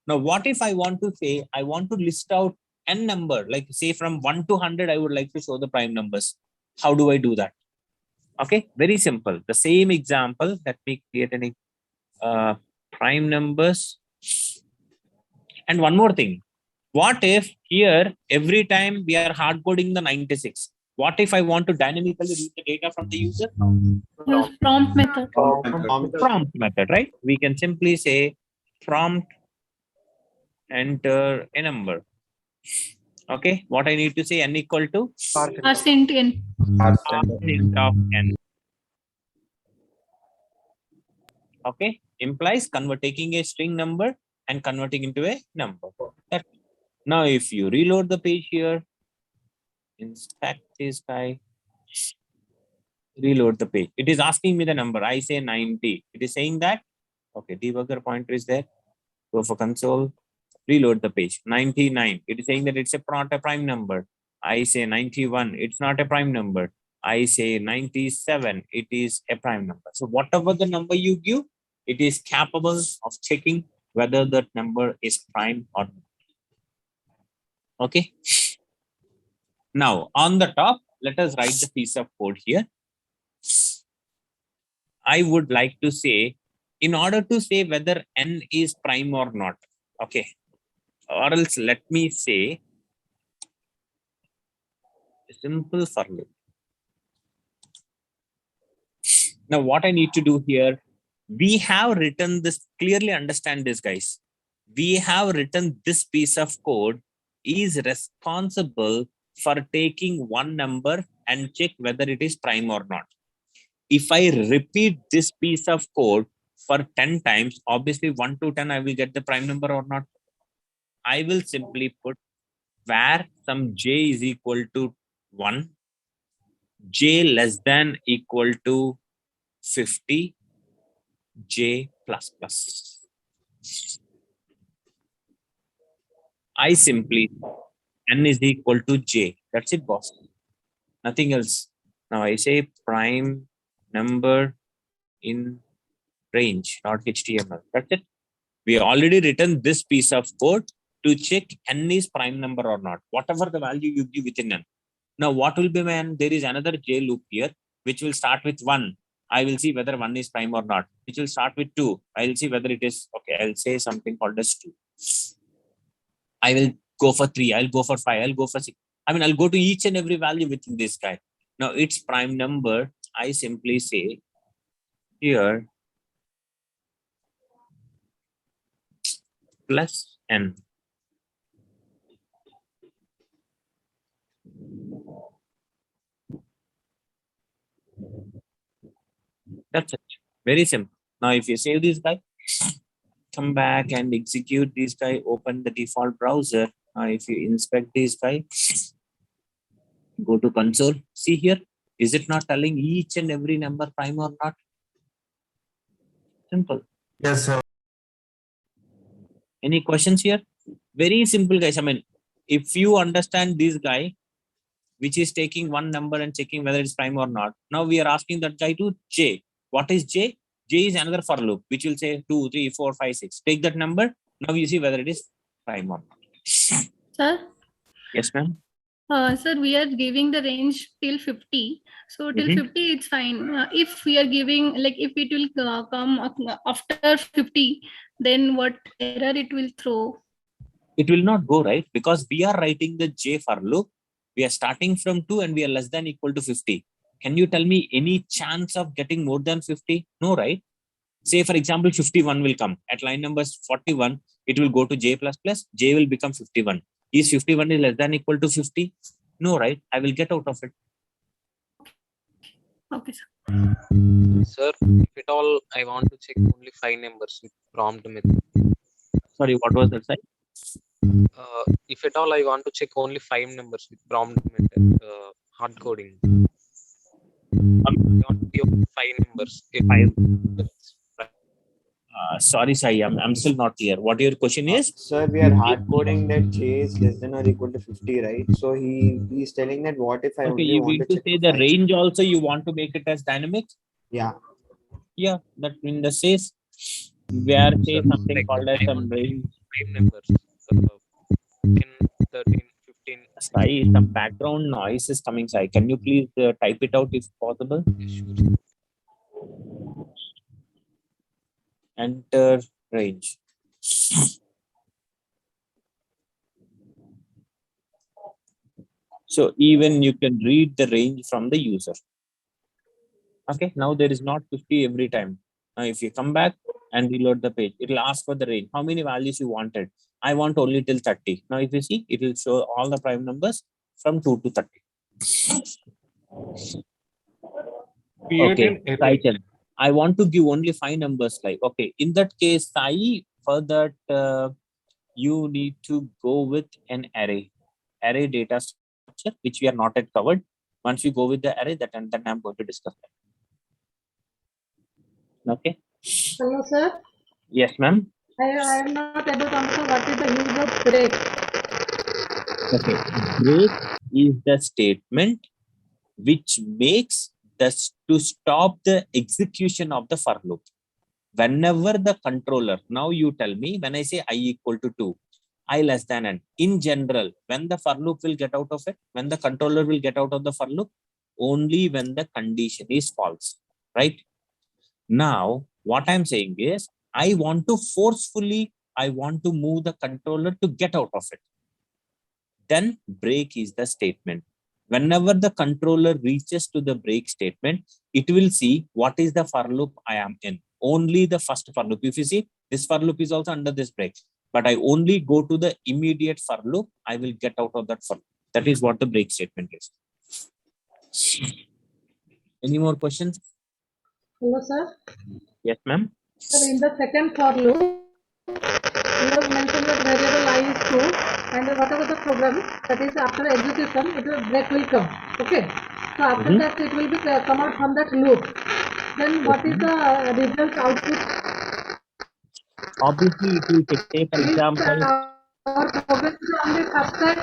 Now, what if I want to say, I want to list out n number, like say from 1 to 100, I would like to show the prime numbers. How do I do that? Okay, very simple. The same example, let me create any prime numbers. And one more thing. What if here, every time we are hard coding the 96? What if I want to dynamically read the data from the user? Use prompt method. Prompt method, right? We can simply say prompt, enter a number. Okay, what I need to say, n equal to? Percent n. Percent of n. Okay, implies taking a string number and converting into a number. Now, if you reload the page here, inspect this guy, reload the page. It is asking me the number. I say 90. It is saying that, okay, debugger pointer is there. Go for console, reload the page. 99. It is saying that it's not a prime number. I say 91. It's not a prime number. I say 97. It is a prime number. So whatever the number you give, it is capable of checking whether that number is prime or not. Okay. Now on the top, let us write the piece of code here. I would like to say, in order to say whether n is prime or not, okay, or else let me say a simple for loop. Now what I need to do here, we have written this, clearly understand this, guys. We have written this piece of code is responsible for taking one number and check whether it is prime or not. If I repeat this piece of code for 10 times, obviously 1 to 10, I will get the prime number or not. I will simply put where some j is equal to 1, j less than equal to 50, j plus plus. I simply n is equal to j. That's it, boss. Nothing else. Now I say prime number in range, not HTML. That's it. We already written this piece of code to check n is prime number or not, whatever the value you give within n. Now, what will be when there is another j loop here, which will start with 1. I will see whether 1 is prime or not. Which will start with 2. I will see whether it is, okay, I'll say something called as 2. I will go for 3. I'll go for 5. I'll go for 6. I mean, I'll go to each and every value within this guy. Now, its prime number, I simply say here plus n. That's it. Very simple. Now, if you save this guy, come back and execute this guy, open the default browser. Now, if you inspect this guy, go to console. See here, is it not telling each and every number prime or not? Simple. Yes, sir. Any questions here? Very simple, guys. I mean, if you understand this guy, which is taking one number and checking whether it's prime or not. Now we are asking that guy to j. What is j? J is another for loop, which will say 2, 3, 4, 5, 6. Take that number. Now you see whether it is prime or not. Sir, Yes, ma'am. sir, we are giving the range till 50. So till Mhm. 50, it's fine. If we are giving, like, if it will come after 50, then what error it will throw? It will not go, right? Because we are writing the j for loop. We are starting from 2 and we are less than equal to 50. Can you tell me any chance of getting more than 50? No, right? Say, for example, 51 will come. At line number 41, it will go to j plus plus. J will become 51. Is 51 is less than equal to 50? No, right? I will get out of it. Okay, sir. Sir, if at all I want to check only 5 numbers with prompt method. Sorry, what was that side? If at all I want to check only 5 numbers with prompt method, hard coding. I want to give 5 numbers. Sorry, Sai, I'm still not clear. What your question is? Sir, we are hard coding that j is less than or equal to 50, right? So he's telling that what if I Okay, only you want need to to check say for the 5? range also. You want to make it as dynamic. Yeah. Yeah, that means the says where say Sir, something like called as I some want to range. check 5 numbers. 10, 13, 15. Sai, some background noise is coming. Sai, can you please type it out if possible? Sure. Enter range. So even you can read the range from the user. Okay, now there is not 50 every time. Now if you come back and reload the page, it will ask for the range. How many values you wanted? I want only till 30. Now if you see, it will show all the prime numbers from 2 to 30. Okay, Sai, I want to give only 5 numbers. Like, okay, in that case, Sai, for that, you need to go with an array data structure, which we are not yet covered. Once we go with the array, then I'm going to discuss that. Okay. Hello, sir. Yes, ma'am. I am not able to understand what is the use of break. Okay. Break is the statement which makes this to stop the execution of the for loop. Whenever the controller, now you tell me, when I say I equal to 2, I less than n. In general, when the for loop will get out of it, when the controller will get out of the for loop, only when the condition is false, right? Now, what I'm saying is, I want to move the controller to get out of it. Then break is the statement. Whenever the controller reaches to the break statement, it will see what is the for loop I am in. Only the first for loop. If you see, this for loop is also under this break. But I only go to the immediate for loop, I will get out of that for loop. That is what the break statement is. Any more questions? Hello, sir. Yes, ma'am. Sir, in the second for loop, you have mentioned that variable I is 2, and whatever the program that is after execution, break will come. Okay. So after that, it will be come out from that loop. Then what is the result output? Obviously, it will take, for example. Our program is only first time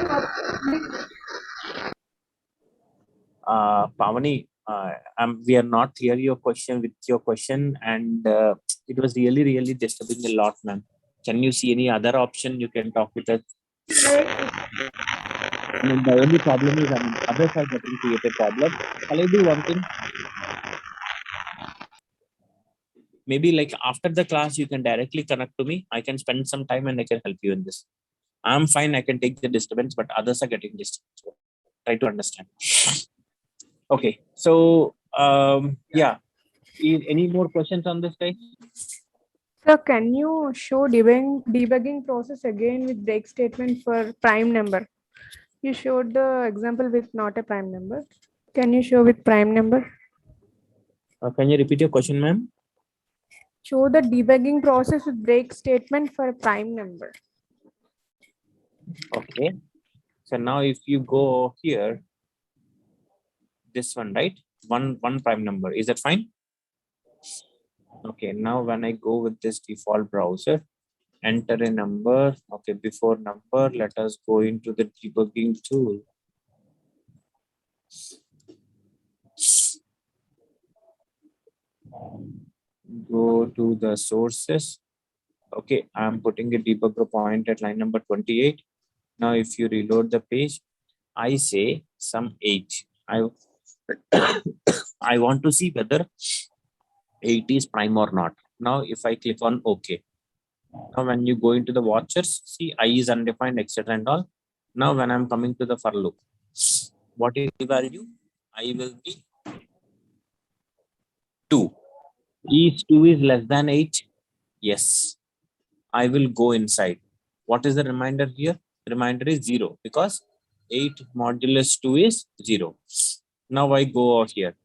Pavani, we are not clear with your question, and it was really disturbing a lot, ma'am. Can you see any other option? You can talk with us. I mean, the only problem is, I mean, others are getting created problem. Shall I do one thing? Maybe like after the class, you can directly connect to me. I can spend some time and I can help you in this. I'm fine. I can take the disturbance, but others are getting disturbance. So try to understand. Okay. So, yeah. Any more questions on this guy? So can you show debugging process again with break statement for prime number? You showed the example with not a prime number. Can you show with prime number? Can you repeat your question, ma'am? Show the debugging process with break statement for a prime number. Okay. So now if you go here, this one, right? One prime number. Is that fine? Okay. Now when I go with this default browser, enter a number. Okay. Before number, let us go into the debugging tool. Go to the sources. Okay, I'm putting a debugger point at line number 28. Now, if you reload the page, I say some 8. I want to see whether 8 is prime or not. Now, if I click on OK. Now, when you go into the watchers, see I is undefined, etc. and all. Now, when I'm coming to the for loop, what is the value? I will be 2. Is 2 is less than 8? Yes. I will go inside. What is the reminder here? The reminder is 0 because 8 modulus 2 is 0. Now I go out here.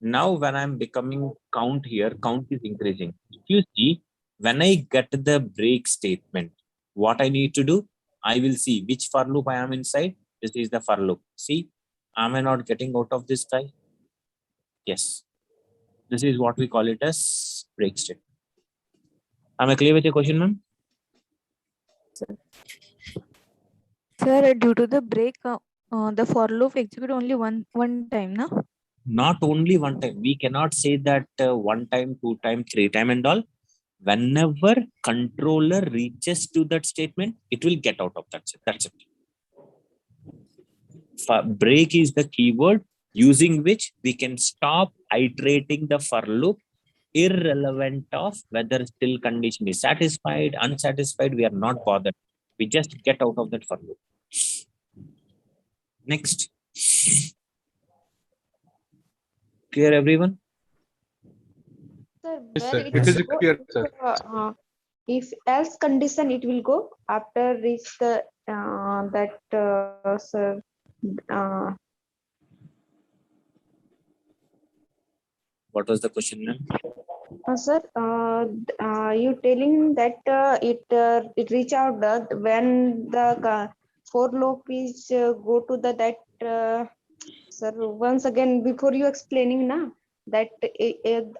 Now when I'm becoming count here, count is increasing. If you see, when I get the break statement, what I need to do, I will see which for loop I am inside. This is the for loop. See, am I not getting out of this guy? Yes. This is what we call it as break statement. Am I clear with your question, ma'am? Sir, due to the break, the for loop execute only one time, no? Not only one time. We cannot say that 1 time, 2 time, 3 time and all. Whenever controller reaches to that statement, it will get out of that. That's it. Break is the keyword using which we can stop iterating the for loop irrelevant of whether still condition is satisfied, unsatisfied. We are not bothered. We just get out of that for loop. Next. Clear, everyone? Sir, Yes, where sir. it It is will go, clear, sir. if else condition it will go after reach the sir, What was the question, ma'am? sir, you telling that it reach out when the for loop is go to the sir, once again before you explaining now that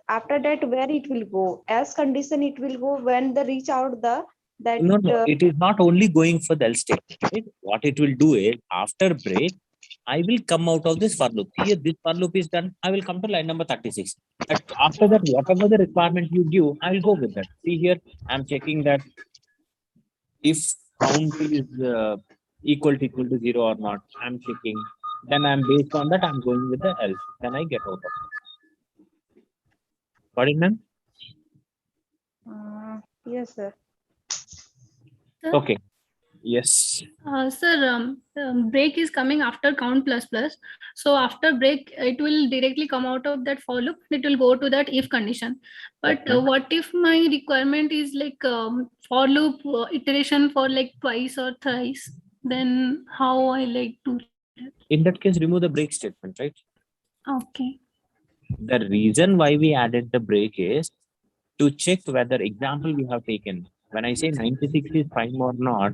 after that where it will go as condition it will go when the reach out the that No, it is not only going for the else statement. Right? What it will do is after break, I will come out of this for loop. Here, this for loop is done. I will come to line number 36. After that, whatever the requirement you give, I will go with that. See here, I'm checking that if count is equal to 0 or not. I'm checking. Then I'm based on that, I'm going with the else. Then I get out of it. Got it, ma'am? yes, sir. Okay. Yes. Sir, break is coming after count plus plus. So after break, it will directly come out of that for loop. It will go to that if condition. But what if my requirement is like for loop iteration for like twice or thrice? Then how I like to? In that case, remove the break statement, right? Okay. The reason why we added the break is to check whether example we have taken. When I say 96 is prime or not,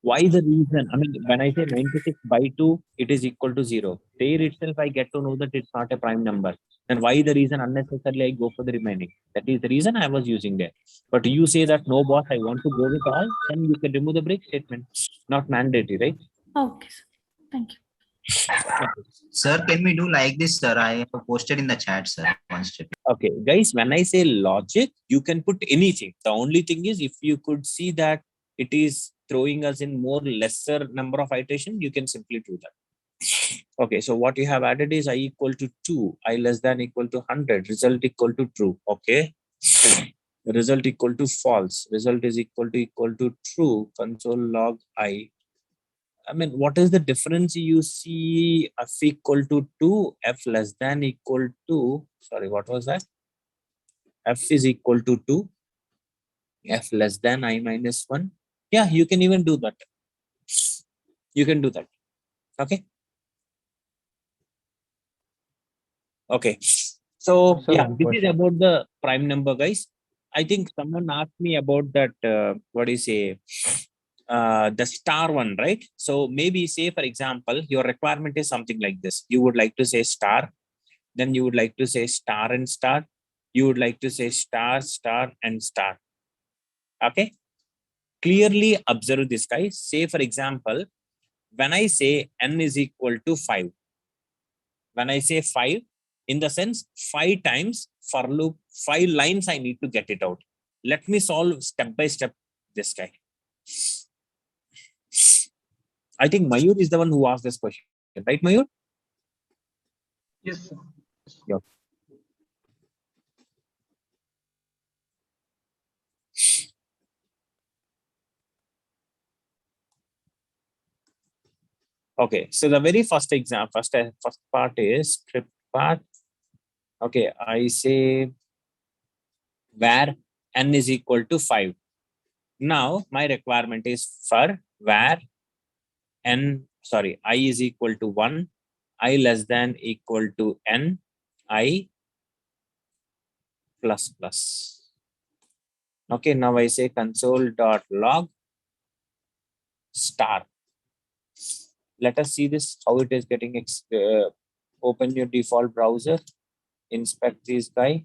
why the reason? I mean, when I say 96 by 2, it is equal to 0. There itself, I get to know that it's not a prime number. Then why the reason unnecessarily I go for the remaining? That is the reason I was using there. But you say that no, boss, I want to go with all, then you can remove the break statement. Not mandatory, right? Okay, sir. Thank you. Sir, can we do like this, sir? I have posted in the chat, sir. One step. Okay, guys, when I say logic, you can put anything. The only thing is, if you could see that it is throwing us in more lesser number of iteration, you can simply do that. Okay, so what you have added is I equal to 2, I less than equal to 100, result equal to true. Okay, result equal to false, result is equal to true, console log I. I mean, what is the difference you see? F equal to 2, F less than equal to, sorry, what was that? F is equal to 2, F less than I minus 1. Yeah, you can even do that. You can do that. Okay. Okay. So Sir, yeah, one this is question. about the prime number, guys. I think someone asked me about that, what do you say? The star one, right? So maybe say, for example, your requirement is something like this. You would like to say star, then you would like to say star and star. You would like to say star, star and star. Okay. Clearly observe this, guys. Say, for example, when I say n is equal to 5, when I say 5, in the sense 5 times for loop, 5 lines I need to get it out. Let me solve step by step this guy. I think Mayur is the one who asked this question, right, Mayur? Yes, sir. Yeah. Okay, so the very first example, first part is script part. Okay, I say where n is equal to 5. Now my requirement is for where I is equal to 1, I less than equal to n, I plus plus. Okay, now I say console.log star. Let us see this, how it is getting, open your default browser, inspect this guy.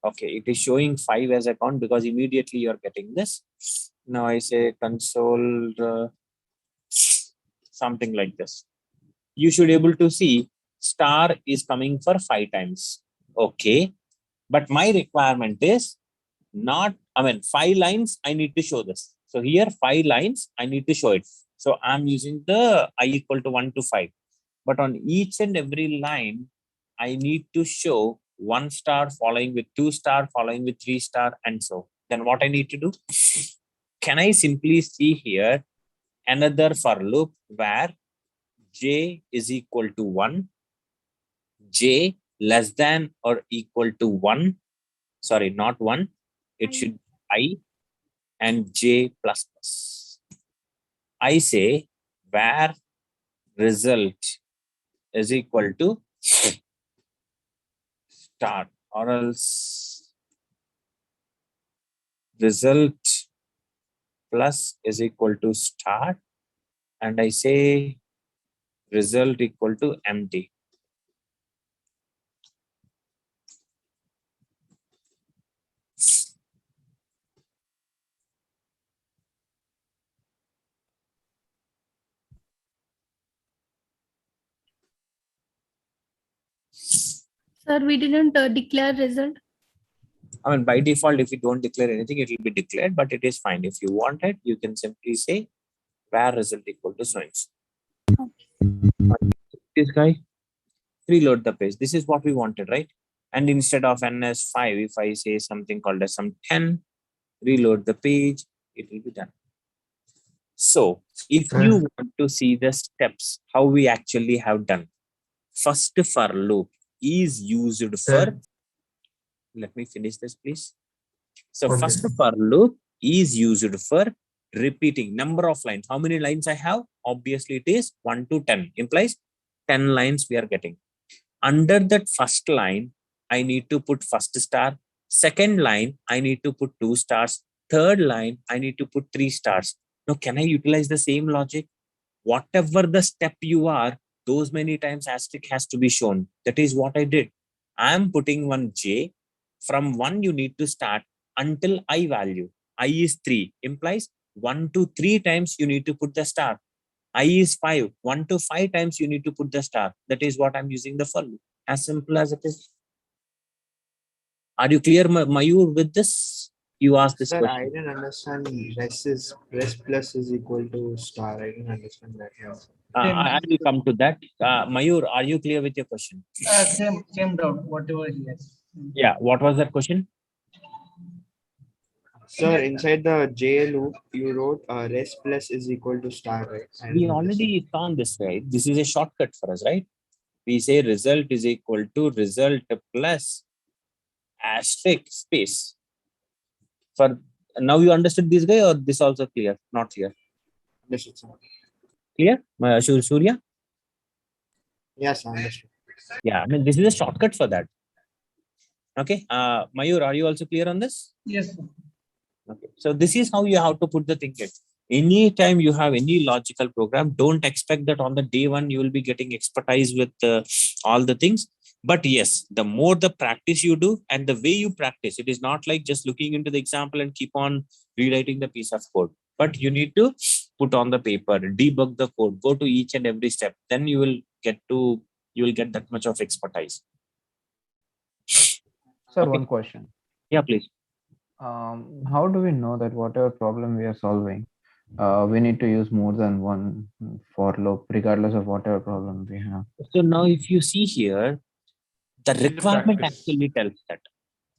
Okay, it is showing 5 as a count because immediately you're getting this. Now I say console, something like this. You should able to see star is coming for 5 times. Okay, but my requirement is not, I mean, 5 lines, I need to show this. So here 5 lines, I need to show it. So I'm using the I equal to 1 to 5. But on each and every line, I need to show 1 star following with 2 star, following with 3 star, and so. Then what I need to do? Can I simply see here another for loop where j is equal to 1, j less than or equal to 1, sorry, not 1, it should be I, and j plus plus. I say where result is equal to star, or else result plus is equal to star, and I say result equal to empty. Sir, we didn't declare result. I mean, by default, if you don't declare anything, it will be declared, but it is fine. If you want it, you can simply say where result equal to so and so. This guy, reload the page. This is what we wanted, right? And instead of ns5, if I say something called as some 10, reload the page, it will be done. So if you want to see the steps, how we actually have done, first for loop is used for, let me finish this, please. So Okay. first for loop is used for repeating number of lines. How many lines I have? Obviously it is 1 to 10, implies 10 lines we are getting. Under that first line, I need to put first star. Second line, I need to put 2 stars. Third line, I need to put 3 stars. Now, can I utilize the same logic? Whatever the step you are, those many times asterisk has to be shown. That is what I did. I am putting one j. From 1, you need to start until I value. I is 3, implies 1 to 3 times you need to put the star. I is 5. 1 to 5 times you need to put the star. That is what I'm using the for loop. As simple as it is. Are you clear, Mayur, with this? You asked this Sir, I question. didn't understand res plus is equal to star. I didn't understand that. Yes. I will come to that. Mayur, are you clear with your question? Same doubt, whatever he has. Yeah. What was that question? Sir, inside the J loop, you wrote res plus is equal to star, right? I We didn't understand. already found this, right? This is a shortcut for us, right? We say result is equal to result plus asterisk space. For now, you understood this guy, or this also clear? Not clear. Understood, sir. Clear, Surya? Yes, I understood. Yeah, I mean this is a shortcut for that. Okay, Mayur, are you also clear on this? Yes, sir. Okay, so this is how you have to put the thing in. Anytime you have any logical program, don't expect that on the day one you will be getting expertise with all the things. But yes, the more the practice you do and the way you practice, it is not like just looking into the example and keep on rewriting the piece of code. But you need to put on the paper, debug the code, go to each and every step. Then you will get that much of expertise. Sir, one question. Yeah, please. How do we know that whatever problem we are solving, we need to use more than one for loop, regardless of whatever problem we have? So now if you see here, the requirement actually tells that.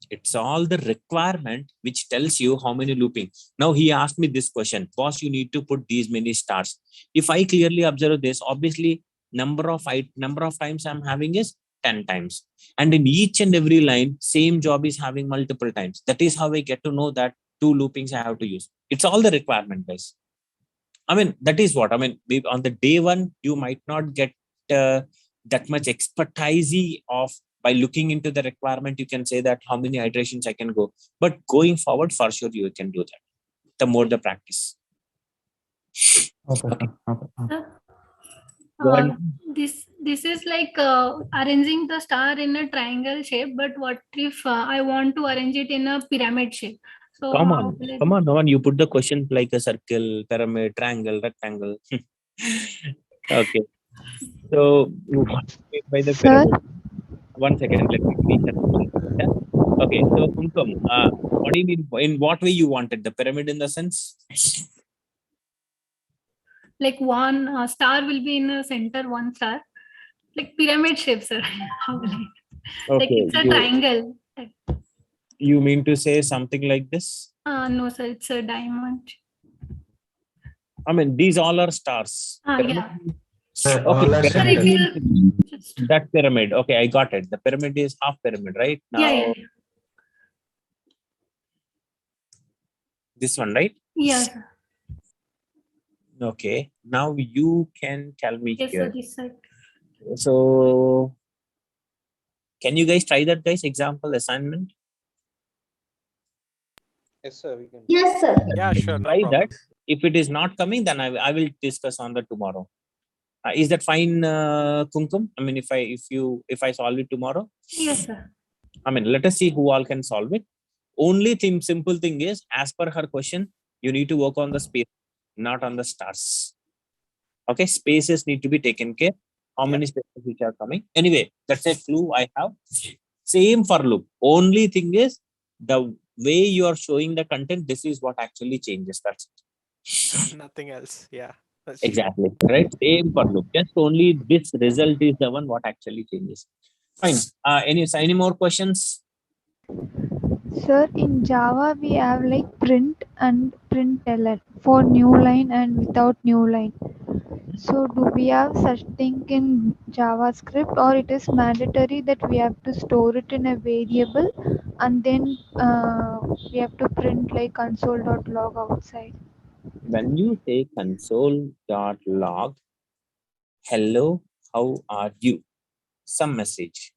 It's all the requirement which tells you how many looping. Now he asked me this question, boss, you need to put these many stars. If I clearly observe this, obviously number of times I'm having is 10 times. And in each and every line, same job is having multiple times. That is how I get to know that 2 loopings I have to use. It's all the requirement, guys. I mean, that is what I mean. On the day one, you might not get that much expertise of by looking into the requirement. You can say that how many iterations I can go, but going forward, for sure, you can do that. The more the practice. Okay. This is like arranging the star in a triangle shape, but what if I want to arrange it in a pyramid shape? So Come on, you put the question like a circle, pyramid, triangle, rectangle. Okay. So what by the pyramid? 1 second, let me finish that question. Yeah? Okay, so Kumkum, what do you mean? In what way you wanted the pyramid in the sense? Like one star will be in the center, one star, like pyramid shape, sir. Like it's a triangle. You mean to say something like this? No, sir, it's a diamond. I mean, these all are stars. Yeah. Okay, that pyramid. Okay, I got it. The pyramid is half pyramid, right? Now, yeah. This one, right? Yeah. Okay. Now you can tell me Yes, here. sir, this side. So, can you guys try that, guys? Example assignment. Yes, sir. We can. Yes, sir. Yeah, sure. No Try problem. that. If it is not coming, then I will discuss on that tomorrow. Is that fine, Kumkum? I mean, if I solve it tomorrow. Yes, sir. I mean, let us see who all can solve it. Only simple thing is, as per her question, you need to work on the space, not on the stars. Okay, spaces need to be taken care. How many spaces which are coming? Anyway, that's a clue I have. Same for loop. Only thing is the way you are showing the content. This is what actually changes. That's it. Nothing else. Yeah. Exactly. Right. Same for loop. Just only this result is the one what actually changes. Fine. Any more questions? Sir, in Java, we have like print and println for new line and without new line. So do we have such thing in JavaScript, or it is mandatory that we have to store it in a variable and then we have to print like console.log outside? When you say console.log, hello, how are you? Some message.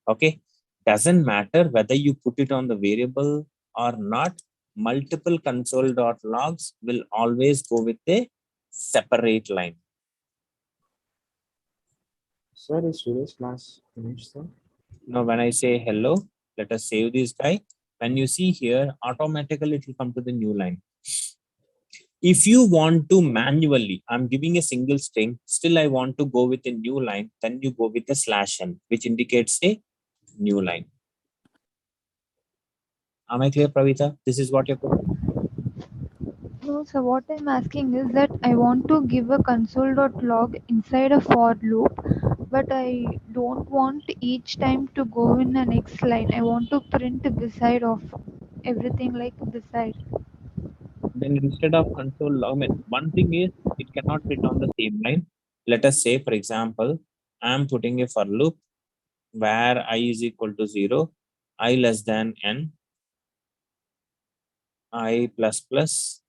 Okay. Doesn't matter whether you put it on the variable or not. Multiple console.logs will always go with a separate line. Sir, is today's class finished, sir? Now, when I say hello, let us save this guy. When you see here, automatically it will come to the new line. If you want to manually, I'm giving a single string, still I want to go with a new line, then you go with a /n, which indicates a new line. Am I clear, Pravita? This is what you're putting. No, so what I'm asking is that I want to give a console.log inside a for loop, but I don't want each time to go in the next line. I want to print beside of everything like beside. Then instead of console log, I mean, one thing is it cannot fit on the same line. Let us say, for example, I'm putting a for loop where I is equal to 0, I less than n, I plus plus,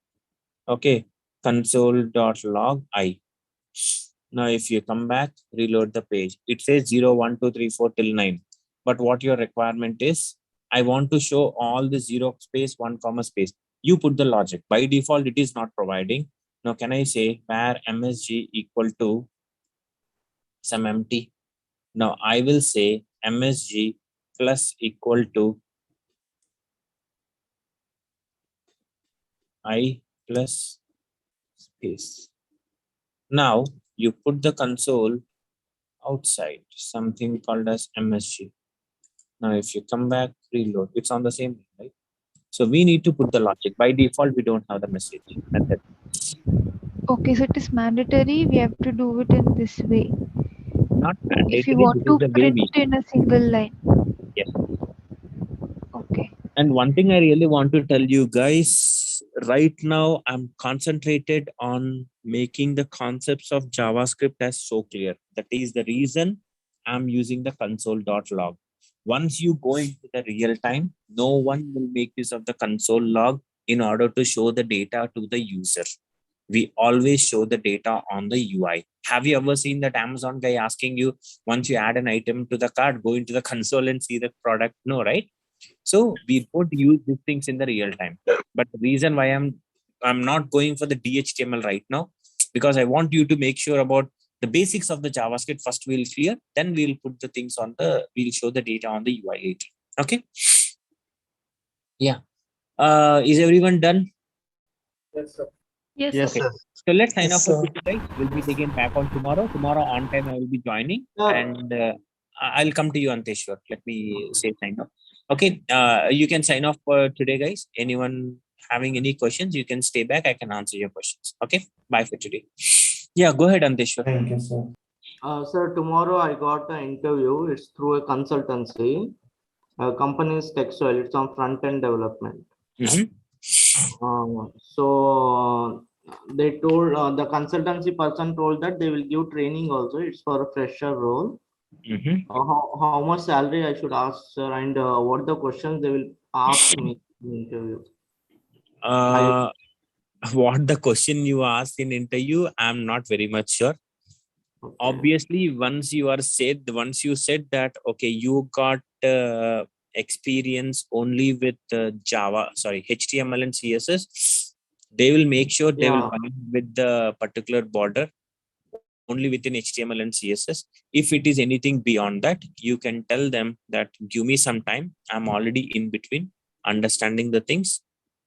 okay, console.log I. Now, if you come back, reload the page, it says 0, 1, 2, 3, 4 till 9. But what your requirement is, I want to show all the 0 space, 1 comma space. You put the logic. By default, it is not providing. Now, can I say where MSG equal to some empty? Now, I will say MSG plus equal to I plus space. Now, you put the console outside, something called as MSG. Now, if you come back, reload, it's on the same, right? So we need to put the logic. By default, we don't have the message method. Okay, so it is mandatory. We have to do it in this way. Not mandatory. If you want This to is the way print we. in a single line. Yes. Okay. And one thing I really want to tell you guys, right now, I'm concentrated on making the concepts of JavaScript as so clear. That is the reason I'm using the console.log. Once you go into the real time, no one will make use of the console log in order to show the data to the user. We always show the data on the UI. Have you ever seen that Amazon guy asking you, once you add an item to the cart, go into the console and see the product? No, right? So we don't use these things in the real time. But the reason why I'm not going for the DHTML right now, because I want you to make sure about the basics of the JavaScript. First we'll clear, then we'll put the things on we'll show the data on the UI later. Okay. Yeah. Is everyone done? Yes, sir. Yes, Yes, Okay. sir. So let's sign Yes, off for sir. today. We'll be again back on tomorrow. Tomorrow on time I will be joining, and I'll come to you, Anteshwar. Let me say sign off. Okay. You can sign off for today, guys. Anyone having any questions, you can stay back. I can answer your questions. Okay. Bye for today. Yeah, go ahead, Anteshwar. Thank you, sir. Sir, tomorrow I got an interview. It's through a consultancy. Company is Textile. It's on front end development. So they told the consultancy person told that they will give training also. It's for a fresher role. How much salary I should ask, sir, and what the questions they will ask me in the interview? What the question you asked in interview, I'm not very much sure. Okay. Obviously, once you said that, okay, you got experience only with HTML and CSS, they will make sure they will bind with the particular border only within HTML and CSS. If it is anything beyond that, you can tell them that give me some time. I'm already in between understanding the things,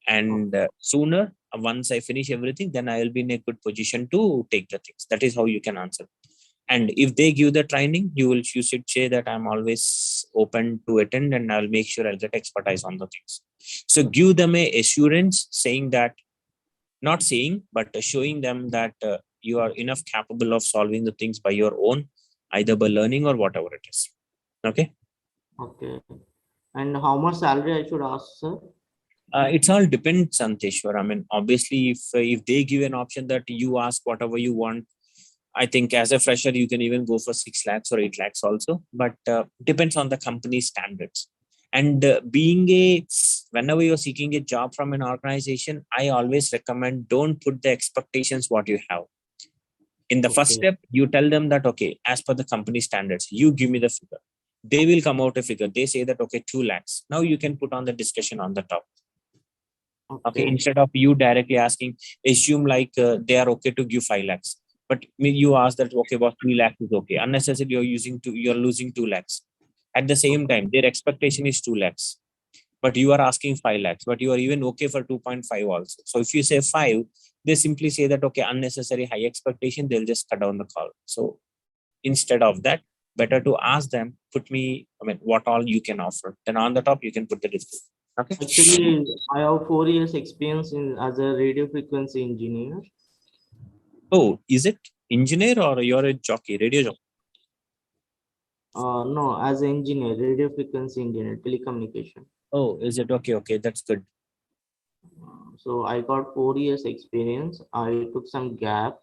and sooner, once I finish everything, then I will be in a good position to take the things. That is how you can answer. And if they give the training, you should say that I'm always open to attend, and I'll make sure I'll get expertise on the things. So give them a assurance, saying that, not saying, but showing them that you are enough capable of solving the things by your own, either by learning or whatever it is. Okay. Okay. And how much salary I should ask, sir? It's all depends, Anteshwar. I mean, obviously, if they give an option that you ask whatever you want, I think as a fresher, you can even go for 6 lakhs or 8 lakhs also, but depends on the company standards. And whenever you're seeking a job from an organization, I always recommend, don't put the expectations what you have. In the first step, you tell them that, okay, as per the company standards, you give me the figure. They will come out a figure. They say that, okay, 2 lakhs. Now you can put on the discussion on the top. Okay. Instead of you directly asking, assume like they are okay to give 5 lakhs. But you ask that, okay, about 3 lakhs is okay. Unnecessarily, you're losing 2 lakhs. At the same time, their expectation is 2 lakhs. But you are asking 5 lakhs, but you are even okay for 2.5 also. So if you say 5, they simply say that, okay, unnecessary high expectation, they'll just cut down the call. So instead of that, better to ask them, put me, what all you can offer. Then on the top, you can put the discount. Okay. Actually, I have 4 years experience as a radio frequency engineer. Oh, is it engineer or you're a jockey, radio jockey? No, as an engineer, radio frequency engineer, telecommunication. Oh, is it? Okay, okay, that's good. So I got 4 years experience. I took some gap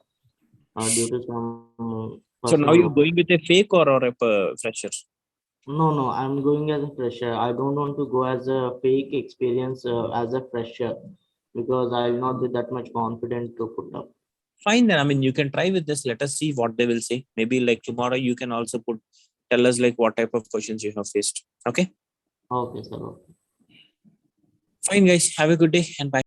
due to some. So now you're going with a fake or a fresher? No, I'm going as a fresher. I don't want to go as a fake experience as a fresher because I'll not be that much confident to put up. Fine then. You can try with this. Let us see what they will say. Maybe like tomorrow you can also tell us like what type of questions you have faced. Okay. Okay, sir. Fine, guys. Have a good day and bye.